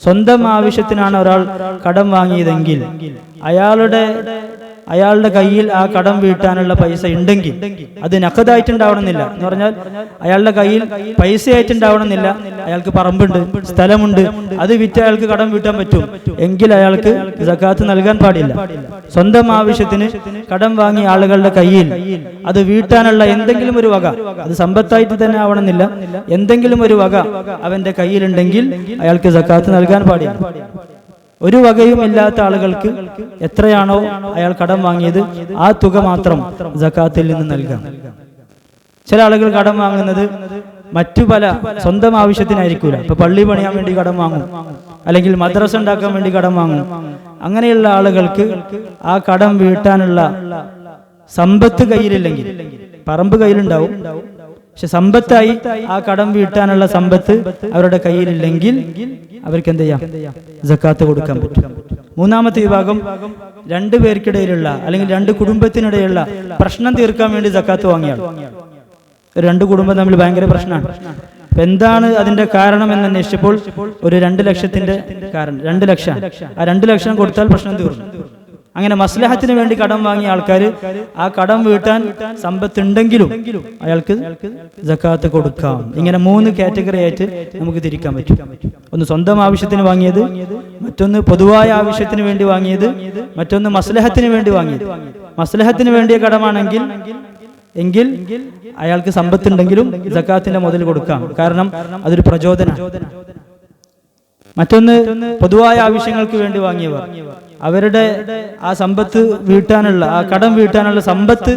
സ്വന്തം ആവശ്യത്തിനാണ് ഒരാൾ കടം വാങ്ങിയതെങ്കിൽ അയാളുടെ കയ്യിൽ ആ കടം വീട്ടാനുള്ള പൈസ ഉണ്ടെങ്കിൽ അത് നഖദായിട്ടുണ്ടാവണമെന്നില്ല. എന്ന് പറഞ്ഞാൽ അയാളുടെ കയ്യിൽ പൈസയായിട്ടുണ്ടാവണമെന്നില്ല. അയാൾക്ക് പറമ്പുണ്ട്, സ്ഥലമുണ്ട്, അത് വിറ്റ് അയാൾക്ക് കടം വീട്ടാൻ പറ്റും എങ്കിൽ അയാൾക്ക് സക്കാത്ത് നൽകാൻ പാടില്ല. സ്വന്തം ആവശ്യത്തിന് കടം വാങ്ങിയ ആളുകളുടെ കയ്യിൽ അത് വീട്ടാനുള്ള എന്തെങ്കിലും ഒരു വക, അത് സമ്പത്തായിട്ട് തന്നെ ആവണമെന്നില്ല, എന്തെങ്കിലും ഒരു വക അവന്റെ കയ്യിലുണ്ടെങ്കിൽ അയാൾക്ക് സക്കാത്ത് നൽകാൻ പാടില്ല. ഒരു വകയും ഇല്ലാത്ത ആളുകൾക്ക് എത്രയാണോ അയാൾ കടം വാങ്ങിയത് ആ തുക മാത്രം സക്കാത്തിൽ നിന്ന് നൽകാം. ചില ആളുകൾ കടം വാങ്ങുന്നത് മറ്റു പല സ്വന്തം ആവശ്യത്തിനായിരിക്കൂല. ഇപ്പൊ പള്ളി പണിയാൻ വേണ്ടി കടം വാങ്ങും, അല്ലെങ്കിൽ മദ്രസ ഉണ്ടാക്കാൻ വേണ്ടി കടം വാങ്ങും. അങ്ങനെയുള്ള ആളുകൾക്ക് ആ കടം വീട്ടാനുള്ള സമ്പത്ത് കയ്യിലില്ലെങ്കിൽ, പറമ്പ് കയ്യിലുണ്ടാവും, പക്ഷെ സമ്പത്തായി ആ കടം വീട്ടാനുള്ള സമ്പത്ത് അവരുടെ കയ്യിലില്ലെങ്കിൽ അവർക്ക് എന്ത് ചെയ്യാം? സക്കാത്ത് കൊടുക്കാൻ പറ്റും. മൂന്നാമത്തെ വിഭാഗം രണ്ടു പേർക്കിടയിലുള്ള അല്ലെങ്കിൽ രണ്ട് കുടുംബത്തിനിടയിലുള്ള പ്രശ്നം തീർക്കാൻ വേണ്ടി സക്കാത്ത് വാങ്ങിയാൽ. രണ്ട് കുടുംബം തമ്മിൽ ഭയങ്കര പ്രശ്നമാണ്. അപ്പൊ എന്താണ് അതിന്റെ കാരണം എന്ന് അന്വേഷിച്ചപ്പോൾ ഒരു 2 ലക്ഷത്തിന്റെ കാരണം 2 ലക്ഷം, ആ 2 ലക്ഷം കൊടുത്താൽ പ്രശ്നം തീർന്നു. അങ്ങനെ മസ്ലഹത്തിന് വേണ്ടി കടം വാങ്ങിയ ആൾക്കാർ ആ കടം വീട്ടാൻ സമ്പത്തുണ്ടെങ്കിലും അയാൾക്ക് സക്കാത്ത് കൊടുക്കാം. ഇങ്ങനെ 3 കാറ്റഗറി ആയിട്ട് നമുക്ക് തിരിക്കാൻ പറ്റും. ഒന്ന് സ്വന്തം ആവശ്യത്തിന് വാങ്ങിയത്, മറ്റൊന്ന് പൊതുവായ ആവശ്യത്തിന് വേണ്ടി വാങ്ങിയത്, മറ്റൊന്ന് മസ്ലഹത്തിന് വേണ്ടി വാങ്ങിയത്. മസ്ലഹത്തിന് വേണ്ടിയ കടമാണെങ്കിൽ എങ്കിൽ അയാൾക്ക് സമ്പത്തുണ്ടെങ്കിലും സക്കാത്തിന്റെ മുതൽ കൊടുക്കാം, കാരണം അതൊരു പ്രചോദനമാണ്. മറ്റൊന്ന് പൊതുവായ ആവശ്യങ്ങൾക്ക് വേണ്ടി വാങ്ങിയവർ, അവരുടെ ആ സമ്പത്ത് വീട്ടാനുള്ള, ആ കടം വീട്ടാനുള്ള സമ്പത്ത്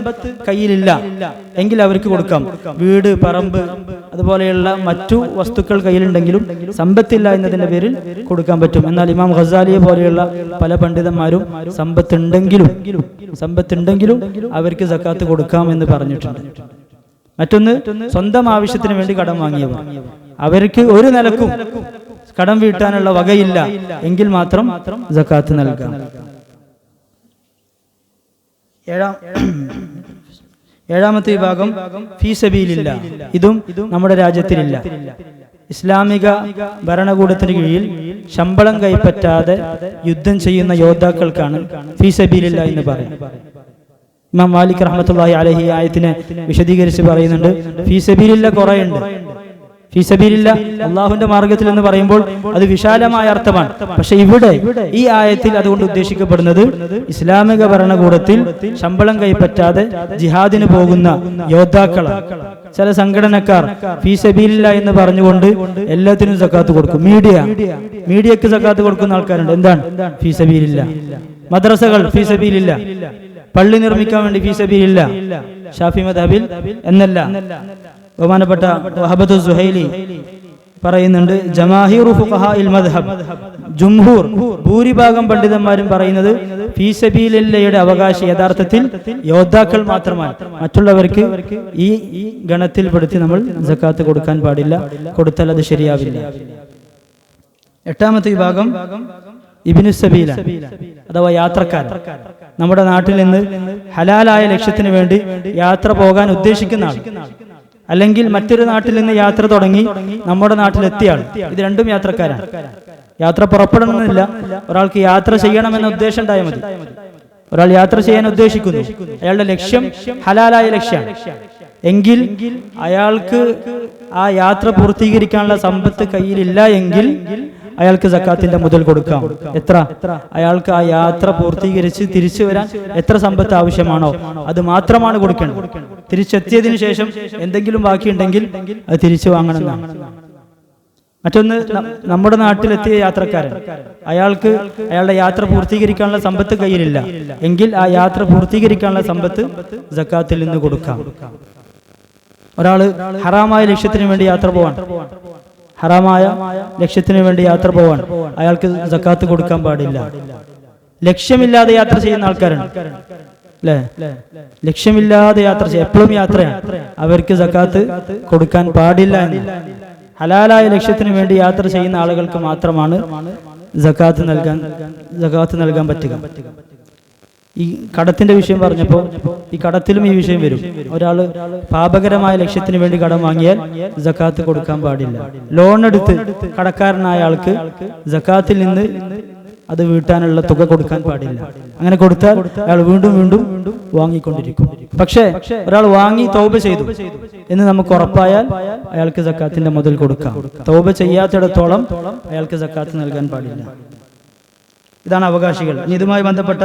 കയ്യിലില്ല എങ്കിൽ അവർക്ക് കൊടുക്കാം. വീട്, പറമ്പ്, അതുപോലെയുള്ള മറ്റു വസ്തുക്കൾ കയ്യിലുണ്ടെങ്കിലും സമ്പത്തില്ല എന്നതിന്റെ പേരിൽ കൊടുക്കാൻ പറ്റും. എന്നാൽ ഇമാം ഖസാലിയെ പോലെയുള്ള പല പണ്ഡിതന്മാരും സമ്പത്തുണ്ടെങ്കിലും അവർക്ക് സക്കാത്ത് കൊടുക്കാം എന്ന് പറഞ്ഞിട്ടുണ്ട്. മറ്റൊന്ന് സ്വന്തം ആവശ്യത്തിന് വേണ്ടി കടം വാങ്ങിയവർ, അവർക്ക് ഒരു നിലക്കും കടം വീട്ടാനുള്ള വകയില്ല എങ്കിൽ മാത്രം സക്കാത്ത് നൽകാം. ഏഴാമത്തെ വിഭാഗം ഫീ സബീലില്ലാ. ഇതും നമ്മുടെ രാജ്യത്തിലില്ല. ഇസ്ലാമിക ഭരണകൂടത്തിന് കീഴിൽ ശമ്പളം കൈപ്പറ്റാതെ യുദ്ധം ചെയ്യുന്ന യോദ്ധാക്കൾക്കാണ് ഫീ സബീലില്ലാ എന്ന് പറയുന്നത്. ഇമാം മാലിക് റഹ്മത്തുള്ളാഹി അലൈഹി ആയത്തിനെ വിശദീകരിച്ച് പറയുന്നുണ്ട്, ഫീ സബീലില്ലാ കുറേയുണ്ട്. ഫീ സബീലില്ലാ അള്ളാഹുവിന്റെ മാർഗത്തിൽ എന്ന് പറയുമ്പോൾ അത് വിശാലമായ അർത്ഥമാണ്. പക്ഷെ ഇവിടെ ഈ ആയത്തിൽ അതുകൊണ്ട് ഉദ്ദേശിക്കപ്പെടുന്നത് ഇസ്ലാമിക ഭരണകൂടത്തിൽ ശമ്പളം കൈപ്പറ്റാതെ ജിഹാദിന് പോകുന്ന യോദ്ധാക്കളാണ്. ചില സംഘടനക്കാർ ഫീ സബീലില്ലാ എന്ന് പറഞ്ഞുകൊണ്ട് എല്ലാത്തിനും സക്കാത്ത് കൊടുക്കും. മീഡിയക്ക് സക്കാത്ത് കൊടുക്കുന്ന ആൾക്കാരുണ്ട്. എന്താണ് ഫീ സബീലില്ലാ? മദ്രസകൾ ഫീ സബീലില്ലാ, പള്ളി നിർമ്മിക്കാൻ വേണ്ടി ഫീ സബീലില്ലാ, ഷാഫി മദ്ഹബിൽ എന്നല്ല. ബഹുമാനപ്പെട്ട വഹബത്ത് സുഹൈലി പറയുന്നുണ്ട്, ജമാഹിറു ഫുഖഹാഇൽ മദ്ഹബ്, ജുംഹൂർ ഭൂരിഭാഗം പണ്ഡിതന്മാരും പറയുന്നത് ഫീ സബീലില്ലയുടെ അവകാശി യഥാർത്ഥത്തിൽ യോദ്ധാക്കൾ മാത്രമാണ്. മറ്റുള്ളവർക്ക് ഈ ഗണത്തിൽപ്പെടുത്തി നമ്മൾ സക്കാത്ത് കൊടുക്കാൻ പാടില്ല, കൊടുത്താൽ അത് ശരിയാവില്ല. എട്ടാമത്തെ വിഭാഗം ഇബ്നു സബീല അഥവാ യാത്രക്കാരൻ. നമ്മുടെ നാട്ടിൽ നിന്ന് ഹലാലായ ലക്ഷ്യത്തിന് വേണ്ടി യാത്ര പോകാൻ ഉദ്ദേശിക്കുന്ന ആൾ, അല്ലെങ്കിൽ മറ്റൊരു നാട്ടിൽ നിന്ന് യാത്ര തുടങ്ങി നമ്മുടെ നാട്ടിലെത്തിയ ആൾ, ഇത് രണ്ടും യാത്രക്കാരാണ്. യാത്ര പുറപ്പെടണമെന്നില്ല, ഒരാൾക്ക് യാത്ര ചെയ്യണമെന്ന ഉദ്ദേശം ഉണ്ടായാൽ മതി. ഒരാൾ യാത്ര ചെയ്യാൻ ഉദ്ദേശിക്കുന്നു, അയാളുടെ ലക്ഷ്യം ഹലാലായ ലക്ഷ്യമാണ് എങ്കിൽ അയാൾക്ക് ആ യാത്ര പൂർത്തീകരിക്കാനുള്ള സമ്പത്ത് കയ്യിലില്ല എങ്കിൽ അയാൾക്ക് സക്കാത്തിന്റെ മുതൽ കൊടുക്കാം. എത്ര? അയാൾക്ക് ആ യാത്ര പൂർത്തീകരിച്ച് തിരിച്ചു വരാൻ എത്ര സമ്പത്ത് ആവശ്യമാണോ അത് മാത്രമാണ് കൊടുക്കേണ്ടത്. തിരിച്ചെത്തിയതിനു ശേഷം എന്തെങ്കിലും ബാക്കിയുണ്ടെങ്കിൽ അത് തിരിച്ചു വാങ്ങണമെന്നാണ്. മറ്റൊന്ന്, നമ്മുടെ നാട്ടിലെത്തിയ യാത്രക്കാരൻ, അയാൾക്ക് അയാളുടെ യാത്ര പൂർത്തീകരിക്കാനുള്ള സമ്പത്ത് കയ്യിലില്ല എങ്കിൽ ആ യാത്ര പൂർത്തീകരിക്കാനുള്ള സമ്പത്ത് സക്കാത്തിൽ നിന്ന് കൊടുക്കാം. ഒരാള് ഹറാമായ ലക്ഷ്യത്തിന് വേണ്ടി യാത്ര പോവാൻ, ഹറാമായ ലക്ഷ്യത്തിന് വേണ്ടി യാത്ര പോവാൻ, അയാൾക്ക് സക്കാത്ത് കൊടുക്കാൻ പാടില്ല. ലക്ഷ്യമില്ലാതെ യാത്ര ചെയ്യുന്ന ആൾക്കാരാണ് അല്ലേ? ലക്ഷ്യമില്ലാതെ യാത്ര ചെയ്യ, എപ്പോഴും യാത്രയാണ്, അവർക്ക് സക്കാത്ത് കൊടുക്കാൻ പാടില്ല എന്ന്. ഹലാലായ ലക്ഷ്യത്തിന് വേണ്ടി യാത്ര ചെയ്യുന്ന ആളുകൾക്ക് മാത്രമാണ് സക്കാത്ത് നൽകാൻ പറ്റുക. ഈ കടത്തിന്റെ വിഷയം പറഞ്ഞപ്പോൾ ഈ കടത്തിലും ഈ വിഷയം വരും. ഒരാള് പാപകരമായ ലക്ഷ്യത്തിന് വേണ്ടി കടം വാങ്ങിയാൽ സക്കാത്ത് കൊടുക്കാൻ പാടില്ല. ലോൺ എടുത്ത് കടക്കാരനായ ആൾക്ക് സക്കാത്തിൽ നിന്ന് അത് വീട്ടാനുള്ള തുക കൊടുക്കാൻ പാടില്ല. അങ്ങനെ കൊടുത്താൽ അയാൾ വീണ്ടും വീണ്ടും വാങ്ങിക്കൊണ്ടിരിക്കും. പക്ഷേ ഒരാൾ വാങ്ങി തൗബ ചെയ്തു എന്ന് നമുക്ക് ഉറപ്പായാൽ അയാൾക്ക് സക്കാത്തിന്റെ മുതൽ കൊടുക്കാം. തൗബ ചെയ്യാത്തിടത്തോളം അയാൾക്ക് സക്കാത്ത് നൽകാൻ പാടില്ല. ഇതാണ് അവകാശികൾ. ഇതുമായി ബന്ധപ്പെട്ട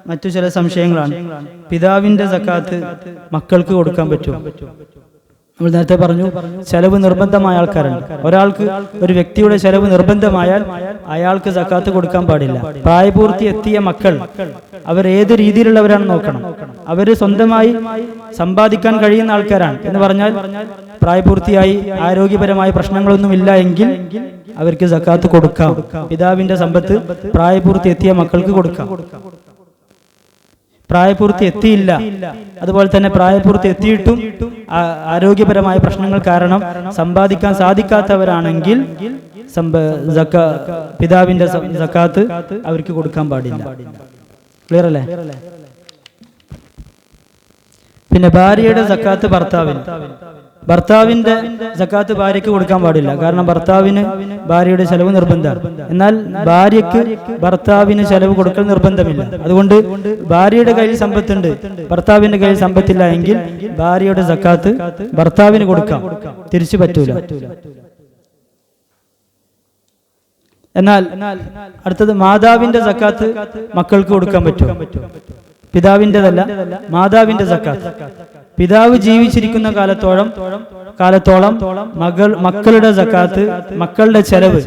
മറ്റു ചില സംശയങ്ങളാണ്. പിതാവിന്റെ സക്കാത്ത് മക്കൾക്ക് കൊടുക്കാൻ പറ്റുമോ? നമ്മൾ നേരത്തെ പറഞ്ഞു, ചെലവ് നിർബന്ധമായ ആൾക്കാരുണ്ട്. ഒരാൾക്ക്, ഒരു വ്യക്തിയുടെ ചെലവ് നിർബന്ധമായാൽ അയാൾക്ക് സക്കാത്ത് കൊടുക്കാൻ പാടില്ല. പ്രായപൂർത്തി എത്തിയ മക്കൾ അവർ ഏത് രീതിയിലുള്ളവരാണെന്ന് നോക്കണം. അവര് സ്വന്തമായി സമ്പാദിക്കാൻ കഴിയുന്ന ആൾക്കാരാണ് എന്ന് പറഞ്ഞാൽ, പ്രായപൂർത്തിയായി ആരോഗ്യപരമായ പ്രശ്നങ്ങളൊന്നും ഇല്ല എങ്കിൽ അവർക്ക് സക്കാത്ത് കൊടുക്കാം. പിതാവിന്റെ സമ്പത്ത് പ്രായപൂർത്തി എത്തിയ മക്കൾക്ക് കൊടുക്കാം. പ്രായപൂർത്തി എത്തിയില്ല, അതുപോലെ തന്നെ പ്രായപൂർത്തി എത്തിയിട്ടും ആരോഗ്യപരമായ പ്രശ്നങ്ങൾ കാരണം സമ്പാദിക്കാൻ സാധിക്കാത്തവരാണെങ്കിൽ പിതാവിന്റെ സക്കാത്ത് അവർക്ക് കൊടുക്കാൻ പാടില്ല. ക്ലിയർ അല്ലേ? പിന്നെ ഭാര്യയുടെ സക്കാത്ത് ഭർത്താവിന്റെ സക്കാത്ത് ഭാര്യയ്ക്ക് കൊടുക്കാൻ പാടില്ല. കാരണം ഭർത്താവിന് ഭാര്യയുടെ ചെലവ് നിർബന്ധമാണ്. എന്നാൽ ഭാര്യയ്ക്ക് ഭർത്താവിന് ചെലവ് കൊടുക്കൽ നിർബന്ധമില്ല. അതുകൊണ്ട് ഭാര്യയുടെ കയ്യിൽ സമ്പത്തുണ്ട്, ഭർത്താവിന്റെ കയ്യിൽ സമ്പത്തില്ല എങ്കിൽ ഭാര്യയുടെ സക്കാത്ത് ഭർത്താവിന് കൊടുക്കാം, തിരിച്ചു പറ്റൂല. എന്നാൽ അടുത്തത്, മാതാവിന്റെ സക്കാത്ത് മക്കൾക്ക് കൊടുക്കാൻ പറ്റും. പിതാവിൻ്റെതല്ല, മാതാവിന്റെ സക്കാത്ത്. പിതാവ് ജീവിച്ചിരിക്കുന്ന കാലത്തോളം മക്കളുടെ സക്കാത്ത്, മക്കളുടെ ചെലവ്,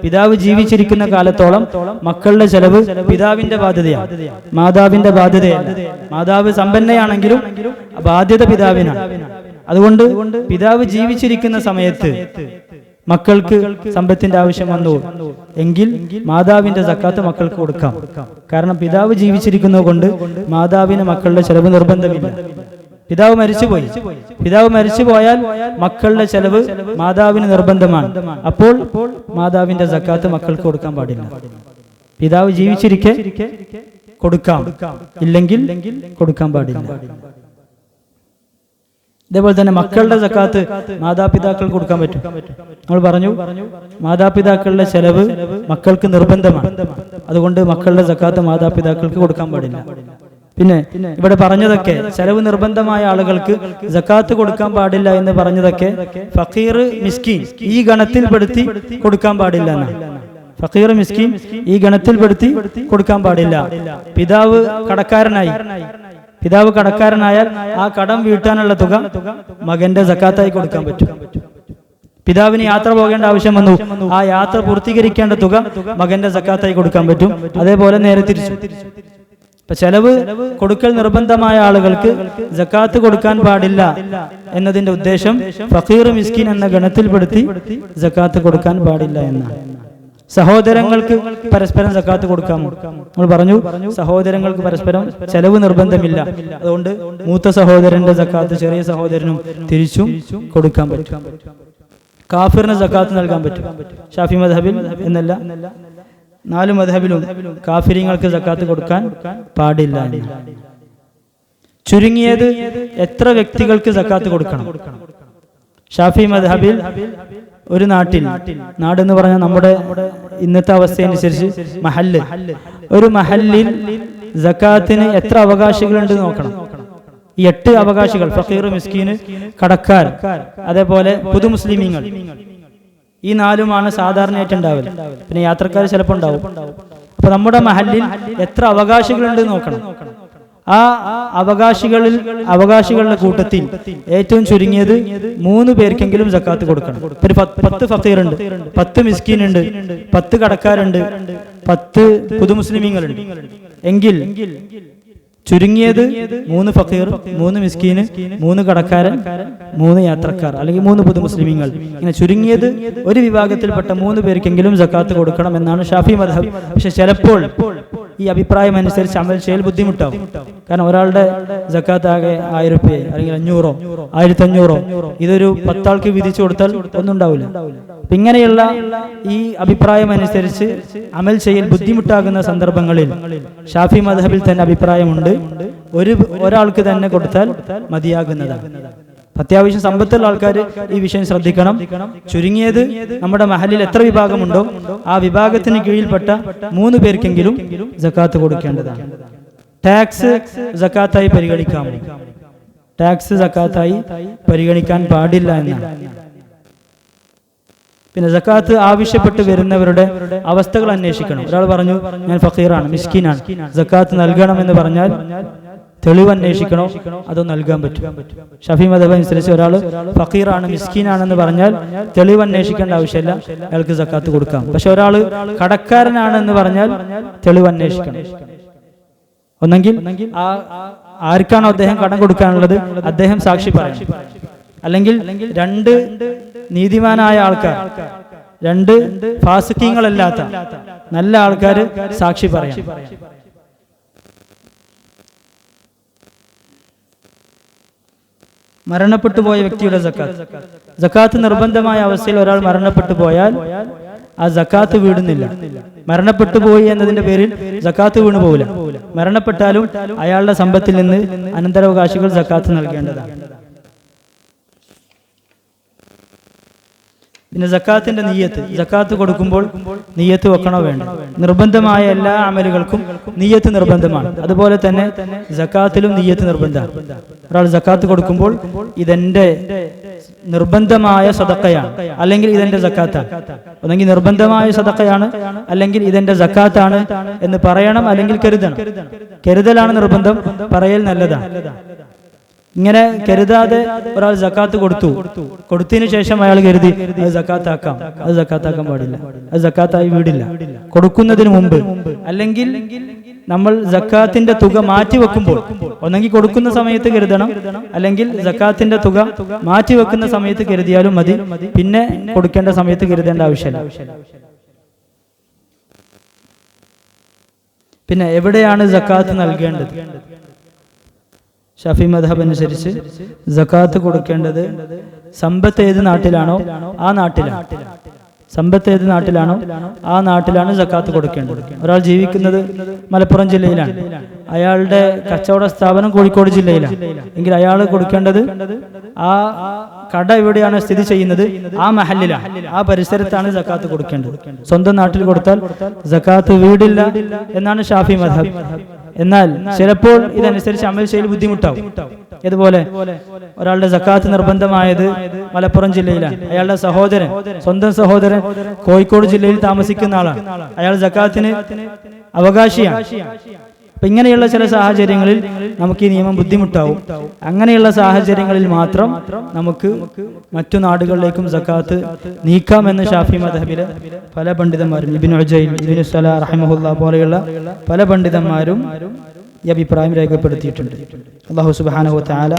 പിതാവ് ജീവിച്ചിരിക്കുന്ന കാലത്തോളം മക്കളുടെ ചെലവ് പിതാവിന്റെ ബാധ്യതയാണ്, മാതാവിന്റെ ബാധ്യതയല്ല. മാതാവ് സമ്പന്നയാണെങ്കിലും ബാധ്യത പിതാവിനാണ്. അതുകൊണ്ട് പിതാവ് ജീവിച്ചിരിക്കുന്ന സമയത്ത് മക്കൾക്ക് സമ്പത്തിന്റെ ആവശ്യം വന്നു എങ്കിൽ മാതാവിന്റെ സക്കാത്ത് മക്കൾക്ക് കൊടുക്കാം. കാരണം പിതാവ് ജീവിച്ചിരിക്കുന്നത് കൊണ്ട് മാതാവിന് മക്കളുടെ ചെലവ് നിർബന്ധമില്ല. പിതാവ് മരിച്ചുപോയാൽ മക്കളുടെ ചെലവ് മാതാവിന് നിർബന്ധമാണ്. അപ്പോൾ മാതാവിന്റെ സക്കാത്ത് മക്കൾക്ക് കൊടുക്കാൻ പാടില്ല. പിതാവ് ജീവിച്ചിരിക്കെ കൊടുക്കാം, ഇല്ലെങ്കിൽ കൊടുക്കാൻ പാടില്ല. ഇതേപോലെ തന്നെ മക്കളുടെ സക്കാത്ത് മാതാപിതാക്കൾക്ക് കൊടുക്കാൻ പറ്റും. നമ്മൾ പറഞ്ഞു, മാതാപിതാക്കളുടെ ചെലവ് മക്കൾക്ക് നിർബന്ധമാണ്. അതുകൊണ്ട് മക്കളുടെ സക്കാത്ത് മാതാപിതാക്കൾക്ക് കൊടുക്കാൻ പാടില്ല. പിന്നെ ഇവിടെ പറഞ്ഞതൊക്കെ ചെലവ് നിർബന്ധമായ ആളുകൾക്ക് സക്കാത്ത് കൊടുക്കാൻ പാടില്ല എന്ന് പറഞ്ഞതൊക്കെ ഫഖീർ, മിസ്കീൻ ഈ ഗണത്തിൽപ്പെടുത്തി കൊടുക്കാൻ പാടില്ല എന്നാണ്. ഫഖീർ, മിസ്കീൻ ഈ ഗണത്തിൽപ്പെടുത്തി കൊടുക്കാൻ പാടില്ല. പിതാവ് കടക്കാരനായാൽ ആ കടം വീട്ടാനുള്ള തുക മകന്റെ സക്കാത്തായി കൊടുക്കാൻ പറ്റും. പിതാവിന് യാത്ര പോകേണ്ട ആവശ്യം വന്നു, ആ യാത്ര പൂർത്തീകരിക്കേണ്ട തുക മകന്റെ സക്കാത്തായി കൊടുക്കാൻ പറ്റും. അതേപോലെ നേരെ തിരിച്ചു. ഇപ്പൊ ചെലവ് കൊടുക്കൽ നിർബന്ധമായ ആളുകൾക്ക് സക്കാത്ത് കൊടുക്കാൻ പാടില്ല എന്നതിന്റെ ഉദ്ദേശം ഫഖീർ, മിസ്കീൻ എന്ന ഗണത്തിൽപ്പെടുത്തി സക്കാത്ത് കൊടുക്കാൻ പാടില്ല എന്നാണ്. സഹോദരങ്ങൾക്ക് പരസ്പരം സക്കാത്ത് കൊടുക്കാമോ? നമ്മൾ പറഞ്ഞു, സഹോദരങ്ങൾക്ക് പരസ്പരം ചെലവ് നിർബന്ധമില്ല. അതുകൊണ്ട് മൂത്ത സഹോദരന്റെ സക്കാത്ത് ചെറിയ സഹോദരനും തിരിച്ചും കൊടുക്കാൻ പറ്റും. കാഫിറിന് സക്കാത്ത് നൽകാൻ പറ്റും, ഷാഫി മദ്ഹബിൽ എന്നല്ല. 4 മദ്ഹബിലും കാഫിര്യങ്ങൾക്ക് സക്കാത്ത് കൊടുക്കാൻ പാടില്ല. ചുരുങ്ങിയത് എത്ര വ്യക്തികൾക്ക് സക്കാത്ത് കൊടുക്കണം? ഷാഫി മദ്ഹബിൽ ഒരു നാട്ടിൽ, നാടെന്ന് പറഞ്ഞാൽ നമ്മുടെ ഇന്നത്തെ അവസ്ഥയനുസരിച്ച് മഹല്ല്, ഒരു മഹല്ലിൽ സക്കാത്തിന് എത്ര അവകാശികളുണ്ട് നോക്കണം. ഈ 8 അവകാശികൾ, ഫഖീർ, മിസ്കീന്, കടക്കാർ, അതേപോലെ പുതു മുസ്ലിമീങ്ങൾ, ഈ 4ഉമാണ് സാധാരണയായിട്ട് ഉണ്ടാവില്ല. പിന്നെ യാത്രക്കാർ ചിലപ്പോൾ ഉണ്ടാവും. അപ്പൊ നമ്മുടെ മഹല്ലിൽ എത്ര അവകാശികളുണ്ട് നോക്കണം. ആ അവകാശികളുടെ കൂട്ടത്തിൽ ഏറ്റവും ചുരുങ്ങിയത് 3 പേർക്കെങ്കിലും സക്കാത്ത് കൊടുക്കണം. ഒരു 10 ഫഖീറുണ്ട്, 10 മിസ്കീനുണ്ട്, 10 കടക്കാരുണ്ട്, 10 പുതു മുസ്ലിമീങ്ങളുണ്ട് എങ്കിൽ ചുരുങ്ങിയത് 3 ഫഖീർ, 3 മിസ്കീന്, 3 കടക്കാരൻ, 3 യാത്രക്കാർ, അല്ലെങ്കിൽ 3 പുതു മുസ്ലിമീങ്ങൾ, ഇങ്ങനെ ചുരുങ്ങിയത് ഒരു വിഭാഗത്തിൽപ്പെട്ട 3 പേർക്കെങ്കിലും സക്കാത്ത് കൊടുക്കണം എന്നാണ് ഷാഫി മദ്ഹബ്. പക്ഷെ ചിലപ്പോൾ ഈ അഭിപ്രായം അനുസരിച്ച് അമൽ ചെയ്യൽ ബുദ്ധിമുട്ടാവും. കാരണം ഒരാളുടെ സക്കാത്ത് ആകെ 1000 രൂപ അല്ലെങ്കിൽ 500, 1500, ഇതൊരു 10 ആൾക്ക് വിധിച്ചു കൊടുത്താൽ ഒന്നും ഉണ്ടാവില്ല. ഇങ്ങനെയുള്ള ഈ അഭിപ്രായം അനുസരിച്ച് അമൽ ചെയ്യൽ ബുദ്ധിമുട്ടാകുന്ന സന്ദർഭങ്ങളിൽ ഷാഫി മദ്ഹബിൽ തന്നെ അഭിപ്രായമുണ്ട്, ഒരാൾക്ക് തന്നെ കൊടുത്താൽ മതിയാകുന്നതാണ്. അത്യാവശ്യം സമ്പത്തുള്ള ആൾക്കാർ ഈ വിഷയം ശ്രദ്ധിക്കണം. ചുരുങ്ങിയത് നമ്മുടെ മഹലിൽ എത്ര വിഭാഗമുണ്ടോ ആ വിഭാഗത്തിന് കീഴിൽപ്പെട്ട 3 പേർക്കെങ്കിലും സക്കാത്ത് കൊടുക്കേണ്ടതാണ്. ടാക്സ് സക്കാത്തായി പരിഗണിക്കാമോ? ടാക്സ് സക്കാത്തായി പരിഗണിക്കാൻ പാടില്ല എന്നാണ്. പിന്നെ സക്കാത്ത് ആവശ്യപ്പെട്ട് വരുന്നവരുടെ അവസ്ഥകൾ അന്വേഷിക്കണം. ഒരാൾ പറഞ്ഞു ഞാൻ ഫഖീറാണ്, മിസ്കീനാണ്, സക്കാത്ത് നൽകണം എന്ന് പറഞ്ഞാൽ തെളിവ് അന്വേഷിക്കണോ അതോ നൽകാൻ പറ്റും? ഷഫീ മദ്ഹബ് അനുസരിച്ച് ഒരാൾ ഫഖീറാണ്, മിസ്കീനാണെന്ന് പറഞ്ഞാൽ തെളിവ് അന്വേഷിക്കേണ്ട ആവശ്യമില്ല, അയാൾക്ക് സക്കാത്ത് കൊടുക്കാം. പക്ഷെ ഒരാൾ കടക്കാരനാണെന്ന് പറഞ്ഞാൽ തെളിവ് അന്വേഷിക്കണം. ഒന്നെങ്കിൽ ആർക്കാണോ അദ്ദേഹം കടം കൊടുക്കാനുള്ളത് അദ്ദേഹം സാക്ഷി പറയണം, അല്ലെങ്കിൽ 2 നീതിമാനായ ആൾക്കാർ, 2 ഫാസിഖീങ്ങളല്ലാത്ത നല്ല ആൾക്കാർ സാക്ഷി പറയാം. മരണപ്പെട്ടു പോയ വ്യക്തിയുടെ സക്കാത്ത് നിർബന്ധമായ അവസ്ഥയിൽ ഒരാൾ മരണപ്പെട്ടു പോയാൽ ആ സക്കാത്ത് വീടുന്നില്ല. മരണപ്പെട്ടു പോയി എന്നതിന്റെ പേരിൽ സക്കാത്ത് വീണു പോവില്ല. മരണപ്പെട്ടാലും അയാളുടെ സമ്പത്തിൽ നിന്ന് അനന്തരാവകാശികൾ സക്കാത്ത് നൽകേണ്ടതാണ്. പിന്നെ സക്കാത്തിന്റെ നിയ്യത്ത്, സക്കാത്ത് കൊടുക്കുമ്പോൾ നിയ്യത്ത് വെക്കണോ വേണ്ട? നിർബന്ധമായ എല്ലാ അമലുകൾക്കും നിയ്യത്ത് നിർബന്ധമാണ്. അതുപോലെ തന്നെ സക്കാത്തിലും നിയ്യത്ത് നിർബന്ധമാണ്. ഒരാൾ സക്കാത്ത് കൊടുക്കുമ്പോൾ ഇതെന്റെ നിർബന്ധമായ സദഖയാണ്, അല്ലെങ്കിൽ ഇതെന്റെ സക്കാത്താണ്. ഒന്നെങ്കിൽ നിർബന്ധമായ സദഖയാണ്, അല്ലെങ്കിൽ ഇതെന്റെ സക്കാത്താണ് എന്ന് പറയണം, അല്ലെങ്കിൽ കരുതണം. കരുതലാണ് നിർബന്ധം, പറയൽ നല്ലതാണ്. ഇങ്ങനെ കരുതാതെ ഒരാൾ സക്കാത്ത് കൊടുത്തതിന് ശേഷം അയാൾ കരുതി അത് സക്കാത്താക്കാം, അത് സക്കാത്താക്കാൻ പാടില്ല, അത് സക്കാത്തായി വീടില്ല. കൊടുക്കുന്നതിന് മുമ്പ്, അല്ലെങ്കിൽ നമ്മൾ സക്കാത്തിന്റെ തുക മാറ്റിവെക്കുമ്പോൾ, ഒന്നെങ്കിൽ കൊടുക്കുന്ന സമയത്ത് കരുതണം, അല്ലെങ്കിൽ സക്കാത്തിന്റെ തുക മാറ്റിവെക്കുന്ന സമയത്ത് കരുതിയാലും മതി. പിന്നെ കൊടുക്കേണ്ട സമയത്ത് കരുതേണ്ട ആവശ്യമില്ല. പിന്നെ എവിടെയാണ് സക്കാത്ത് നൽകേണ്ടത്? ഷാഫി മദ്ഹബ് അനുസരിച്ച് സക്കാത്ത് കൊടുക്കേണ്ടത് സമ്പത്ത് ഏത് നാട്ടിലാണോ ആ നാട്ടിലാണ്. സമ്പത്ത് ഏത് നാട്ടിലാണോ ആ നാട്ടിലാണ് സക്കാത്ത് കൊടുക്കേണ്ടത്. ഒരാൾ ജീവിക്കുന്നത് മലപ്പുറം ജില്ലയിലാണ്, അയാളുടെ കച്ചവട സ്ഥാപനം കോഴിക്കോട് ജില്ലയിലാണ് എങ്കിൽ അയാൾ കൊടുക്കേണ്ടത് ആ കട എവിടെയാണ് സ്ഥിതി ചെയ്യുന്നത് ആ മഹല്ലിലാണ്, ആ പരിസരത്താണ് സക്കാത്ത് കൊടുക്കേണ്ടത്. സ്വന്തം നാട്ടിൽ കൊടുത്താൽ സക്കാത്ത് വീടില്ല എന്നാണ് ഷാഫി മദ്ഹബ്. എന്നാൽ ചിലപ്പോൾ ഇതനുസരിച്ച് അമൽ ചെയ്യൽ ബുദ്ധിമുട്ടാവും. ഇതുപോലെ ഒരാളുടെ സക്കാത്ത് നിർബന്ധമായത് മലപ്പുറം ജില്ലയിലാണ്, അയാളുടെ സഹോദരൻ, സ്വന്തം സഹോദരൻ കോഴിക്കോട് ജില്ലയിൽ താമസിക്കുന്ന ആളാണ്, അയാൾ സക്കാത്തിന് അവകാശിയാണ്. അപ്പൊ ഇങ്ങനെയുള്ള ചില സാഹചര്യങ്ങളിൽ നമുക്ക് ഈ നിയമം ബുദ്ധിമുട്ടാവും. അങ്ങനെയുള്ള സാഹചര്യങ്ങളിൽ മാത്രം നമുക്ക് മറ്റു നാടുകളിലേക്കും സക്കാത്ത് നീക്കാമെന്ന് ഷാഫി മദ്ഹബിലെ പല പണ്ഡിതന്മാരും, ഇബ്നു ഉജൈൽ, ഇബ്നു സലാഹ് റഹിമഹുല്ലാ പോലെയുള്ള പല പണ്ഡിതന്മാരും ഈ അഭിപ്രായം രേഖപ്പെടുത്തിയിട്ടുണ്ട്. അല്ലാഹു സുബ്ഹാനഹു വ തആല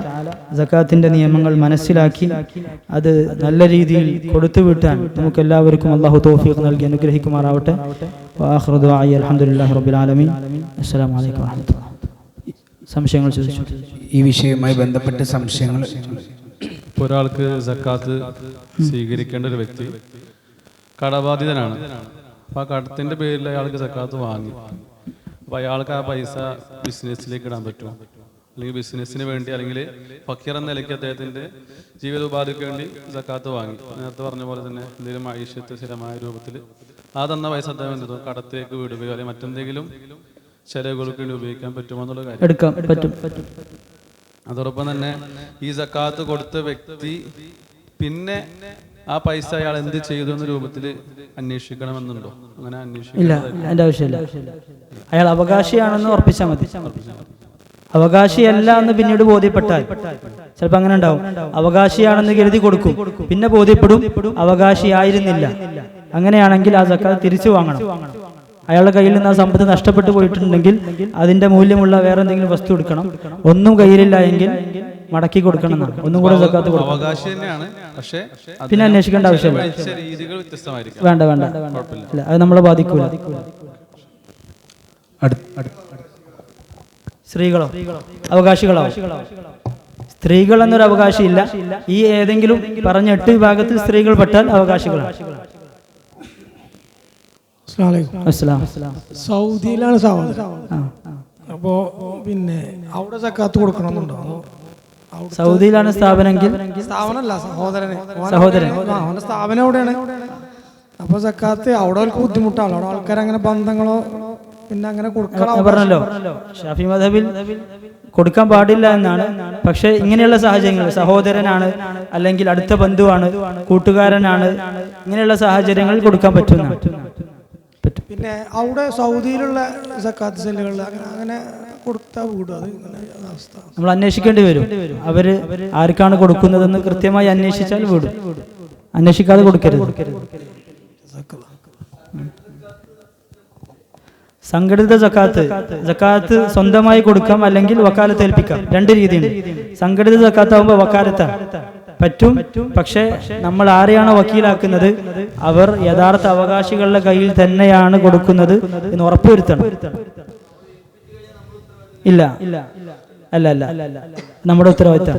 സക്കാത്തിന്റെ നിയമങ്ങൾ മനസ്സിലാക്കി അത് നല്ല രീതിയിൽ കൊടുത്തു വീട്ടാൻ നമുക്ക് എല്ലാവർക്കും അല്ലാഹു തൗഫീഖ് നൽകി അനുഗ്രഹിക്കുമാറാവട്ടെ. വആഖിറു ദുആഇ അൽഹംദുലില്ലാഹി റബ്ബിൽ ആലമീൻ. അസ്സലാമു അലൈക്കും വറഹ്മത്തുള്ളാഹി. സംശയങ്ങൾ ചോദിച്ചു. ഈ വിഷയവുമായി ബന്ധപ്പെട്ട സംശയങ്ങൾ. ഒരാൾക്ക് സക്കാത്ത് സ്വീകരിക്കേണ്ട ഒരു വ്യക്തി കടബാധിതനാണ്. അപ്പോൾ ആ കടത്തിൻ്റെ പേരിൽ അയാൾക്ക് സക്കാത്ത് വാങ്ങി. അപ്പോൾ അയാൾക്ക് ആ പൈസ ബിസിനസ്സിലേക്ക് ഇടാൻ പറ്റുമോ? അല്ലെങ്കിൽ ബിസിനസ്സിന് വേണ്ടി അല്ലെങ്കിൽ ഫക്കീർ എന്ന നിലയ്ക്ക് അദ്ദേഹത്തിൻ്റെ ജീവിതോപാധിക്ക് വേണ്ടി സക്കാത്ത് വാങ്ങി. നേരത്തെ പറഞ്ഞ പോലെ തന്നെ എന്തെങ്കിലും മൈഷ്യത്ത് സ്ഥിരമായ രൂപത്തിൽ ആ തന്ന പൈസ അദ്ദേഹം എന്തോ കടത്തേക്ക് വിടുകയോ അല്ലെങ്കിൽ മറ്റെന്തെങ്കിലും ചെലവുകൾക്ക് വേണ്ടി ഉപയോഗിക്കാൻ പറ്റുമോ എന്നുള്ള കാര്യം എടുക്കാം, പറ്റും. അതോടൊപ്പം തന്നെ ഈ സക്കാത്ത് കൊടുത്ത വ്യക്തി പിന്നെ ആ പൈസ അയാൾ എന്ത് ചെയ്തു എന്ന രൂപത്തിൽ അന്വേഷിക്കണമെന്നുണ്ടോ? അങ്ങനെ ഇല്ല, അന്വേഷിക്കില്ല. അതിന്റെ ആവശ്യമില്ല. അയാൾ അവകാശിയാണെന്ന് ഉറപ്പിച്ചാൽ മതി. അവകാശിയല്ല എന്ന് പിന്നീട് ബോധ്യപ്പെട്ടാൽ ചിലപ്പോൾ അങ്ങനെ ഉണ്ടാവും. അവകാശിയാണെന്ന് കരുതി കൊടുക്കും, പിന്നെ ബോധ്യപ്പെടും അവകാശിയായിരുന്നില്ല. അങ്ങനെയാണെങ്കിൽ ആ സക്കാത്ത് തിരിച്ചു വാങ്ങണം. അയാളുടെ കയ്യിൽ നിന്ന് ആ സമ്പത്ത് നഷ്ടപ്പെട്ടു പോയിട്ടുണ്ടെങ്കിൽ അതിന്റെ മൂല്യമുള്ള വേറെ എന്തെങ്കിലും വസ്തു എടുക്കണം. ഒന്നും കയ്യിലില്ല എങ്കിൽ മടക്കി കൊടുക്കണം എന്നാണ്. ഒന്നും കൂടെ സക്കാത്ത് കൊടുക്കണം. അവകാശി തന്നെയാണ്, പക്ഷേ പിന്നെ അന്വേഷിക്കേണ്ട ആവശ്യമില്ല. രീതികൾ വ്യത്യസ്തമായിരിക്കും. വേണ്ട, ഇല്ല, അത് നമ്മളെ ബാധിക്കൂല. സ്ത്രീകളോ അവകാശികളോ? സ്ത്രീകൾ എന്നൊരു അവകാശിയില്ല. ഈ ഏതെങ്കിലും പറഞ്ഞ 8 വിഭാഗത്തിൽ സ്ത്രീകൾ പെട്ടാൽ അവകാശികളാണ്. സൗദിയിലാണ് സഹോദരൻ. അപ്പോ പിന്നെ അവിടെ സക്കാത്ത് കൊടുക്കണമെന്നുണ്ടോ? സൗദിയിലാണ് സ്ഥാപനമെങ്കിൽ സ്ഥാപനമല്ല, സഹോദരൻ അവന്റെ സ്ഥാപനം അവിടെയാണ്. അപ്പൊ സക്കാത്ത് അവിടെ അവർക്ക് ബുദ്ധിമുട്ടാണ്. അവിടെ ആൾക്കാർ അങ്ങനെ ബന്ധങ്ങളോ പിന്നെ അങ്ങനെ കൊടുക്കണം. പറഞ്ഞല്ലോ, ഷാഫി മദ്ഹബിൽ കൊടുക്കാൻ പാടില്ല എന്നാണ്. പക്ഷെ ഇങ്ങനെയുള്ള സാഹചര്യങ്ങൾ, സഹോദരനാണ് അല്ലെങ്കിൽ അടുത്ത ബന്ധുവാണ്, കൂട്ടുകാരനാണ്, ഇങ്ങനെയുള്ള സാഹചര്യങ്ങളിൽ കൊടുക്കാൻ പറ്റുന്നതാണ്. പിന്നെ അവിടെ സൗദിയിലുള്ള സക്കാത്ത് സെല്ലുകളിൽ അങ്ങനെ കൊടുത്താൽ വീടും. അത് അവസ്ഥ നമ്മൾ അന്വേഷിക്കേണ്ടി വരും. അവര് ആർക്കാണ് കൊടുക്കുന്നതെന്ന് കൃത്യമായി അന്വേഷിച്ചാൽ വീടും. അന്വേഷിക്കാതെ കൊടുക്കരുത്. സംഘടിത സക്കാത്ത് സ്വന്തമായി കൊടുക്കാം, അല്ലെങ്കിൽ വക്കാലത്ത് ഏൽപ്പിക്കാം. 2 രീതിയുണ്ട്. സംഘടിത സക്കാത്ത് ആകുമ്പോൾ വക്കാലത്താണ് പറ്റും. പക്ഷെ നമ്മൾ ആരെയാണോ വക്കീലാക്കുന്നത് അവർ യഥാർത്ഥ അവകാശികളുടെ കയ്യിൽ തന്നെയാണ് കൊടുക്കുന്നത് എന്ന് ഉറപ്പുവരുത്തണം. ഇല്ല, അല്ല, നമ്മുടെ ഉത്തരവാദിത്തം.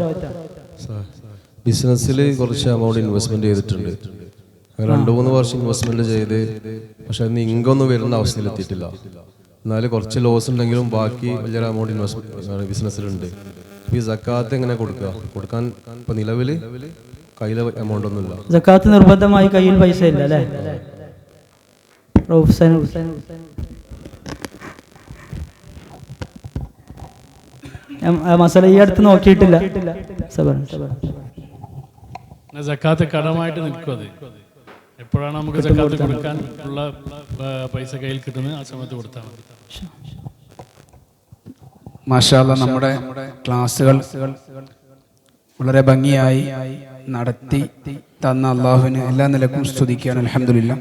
ബിസിനസ്സിൽ കുറച്ച് എമൗണ്ട് ഇൻവെസ്റ്റ്മെന്റ് ചെയ്തിട്ടുണ്ട്. 2-3 വർഷം ഇൻവെസ്റ്റ്മെന്റ് ചെയ്ത് പക്ഷെ അതിന് ഇൻകം ഒന്നും വരുന്ന അവസ്ഥയിലെത്തിയിട്ടില്ല. എന്നാലും കുറച്ച് ലോസ് ഉണ്ടെങ്കിലും ബാക്കി വലിയൊരു എമൗണ്ട് ഇൻവെസ്റ്റ് ബിസിനസ്സിലുണ്ട്. ഈ സക്കാത്ത് എങ്ങനെ കൊടുക്കാൻ ഇപ്പൊ നിലവിൽ കയ്യിലെ എമൗണ്ട് ഒന്നുമില്ല. സക്കാത്ത് നിർബന്ധമായി കയ്യിൽ പൈസ ഇല്ല അല്ലേ? മസല ഈ അടുത്ത് നോക്കിയിട്ടില്ല. സക്കാത്ത് കടമായിട്ട് നിൽക്കും. അത് എപ്പോഴാണ് നമുക്ക് സക്കാത്ത് കൊടുക്കാൻ ഉള്ള പൈസ കയ്യിൽ കിട്ടുന്നത് ആ സമയത്ത് കൊടുത്താൽ മതി. മാഷാ അല്ലാഹ്, നമ്മുടെ ക്ലാസ്സുകൾ വളരെ ഭംഗിയായി നടത്തി തന്ന അള്ളാഹുവിന് എല്ലാ നിലക്കും സ്തുതിക്കുകയാണ്. അൽഹംദുലില്ലാഹ്.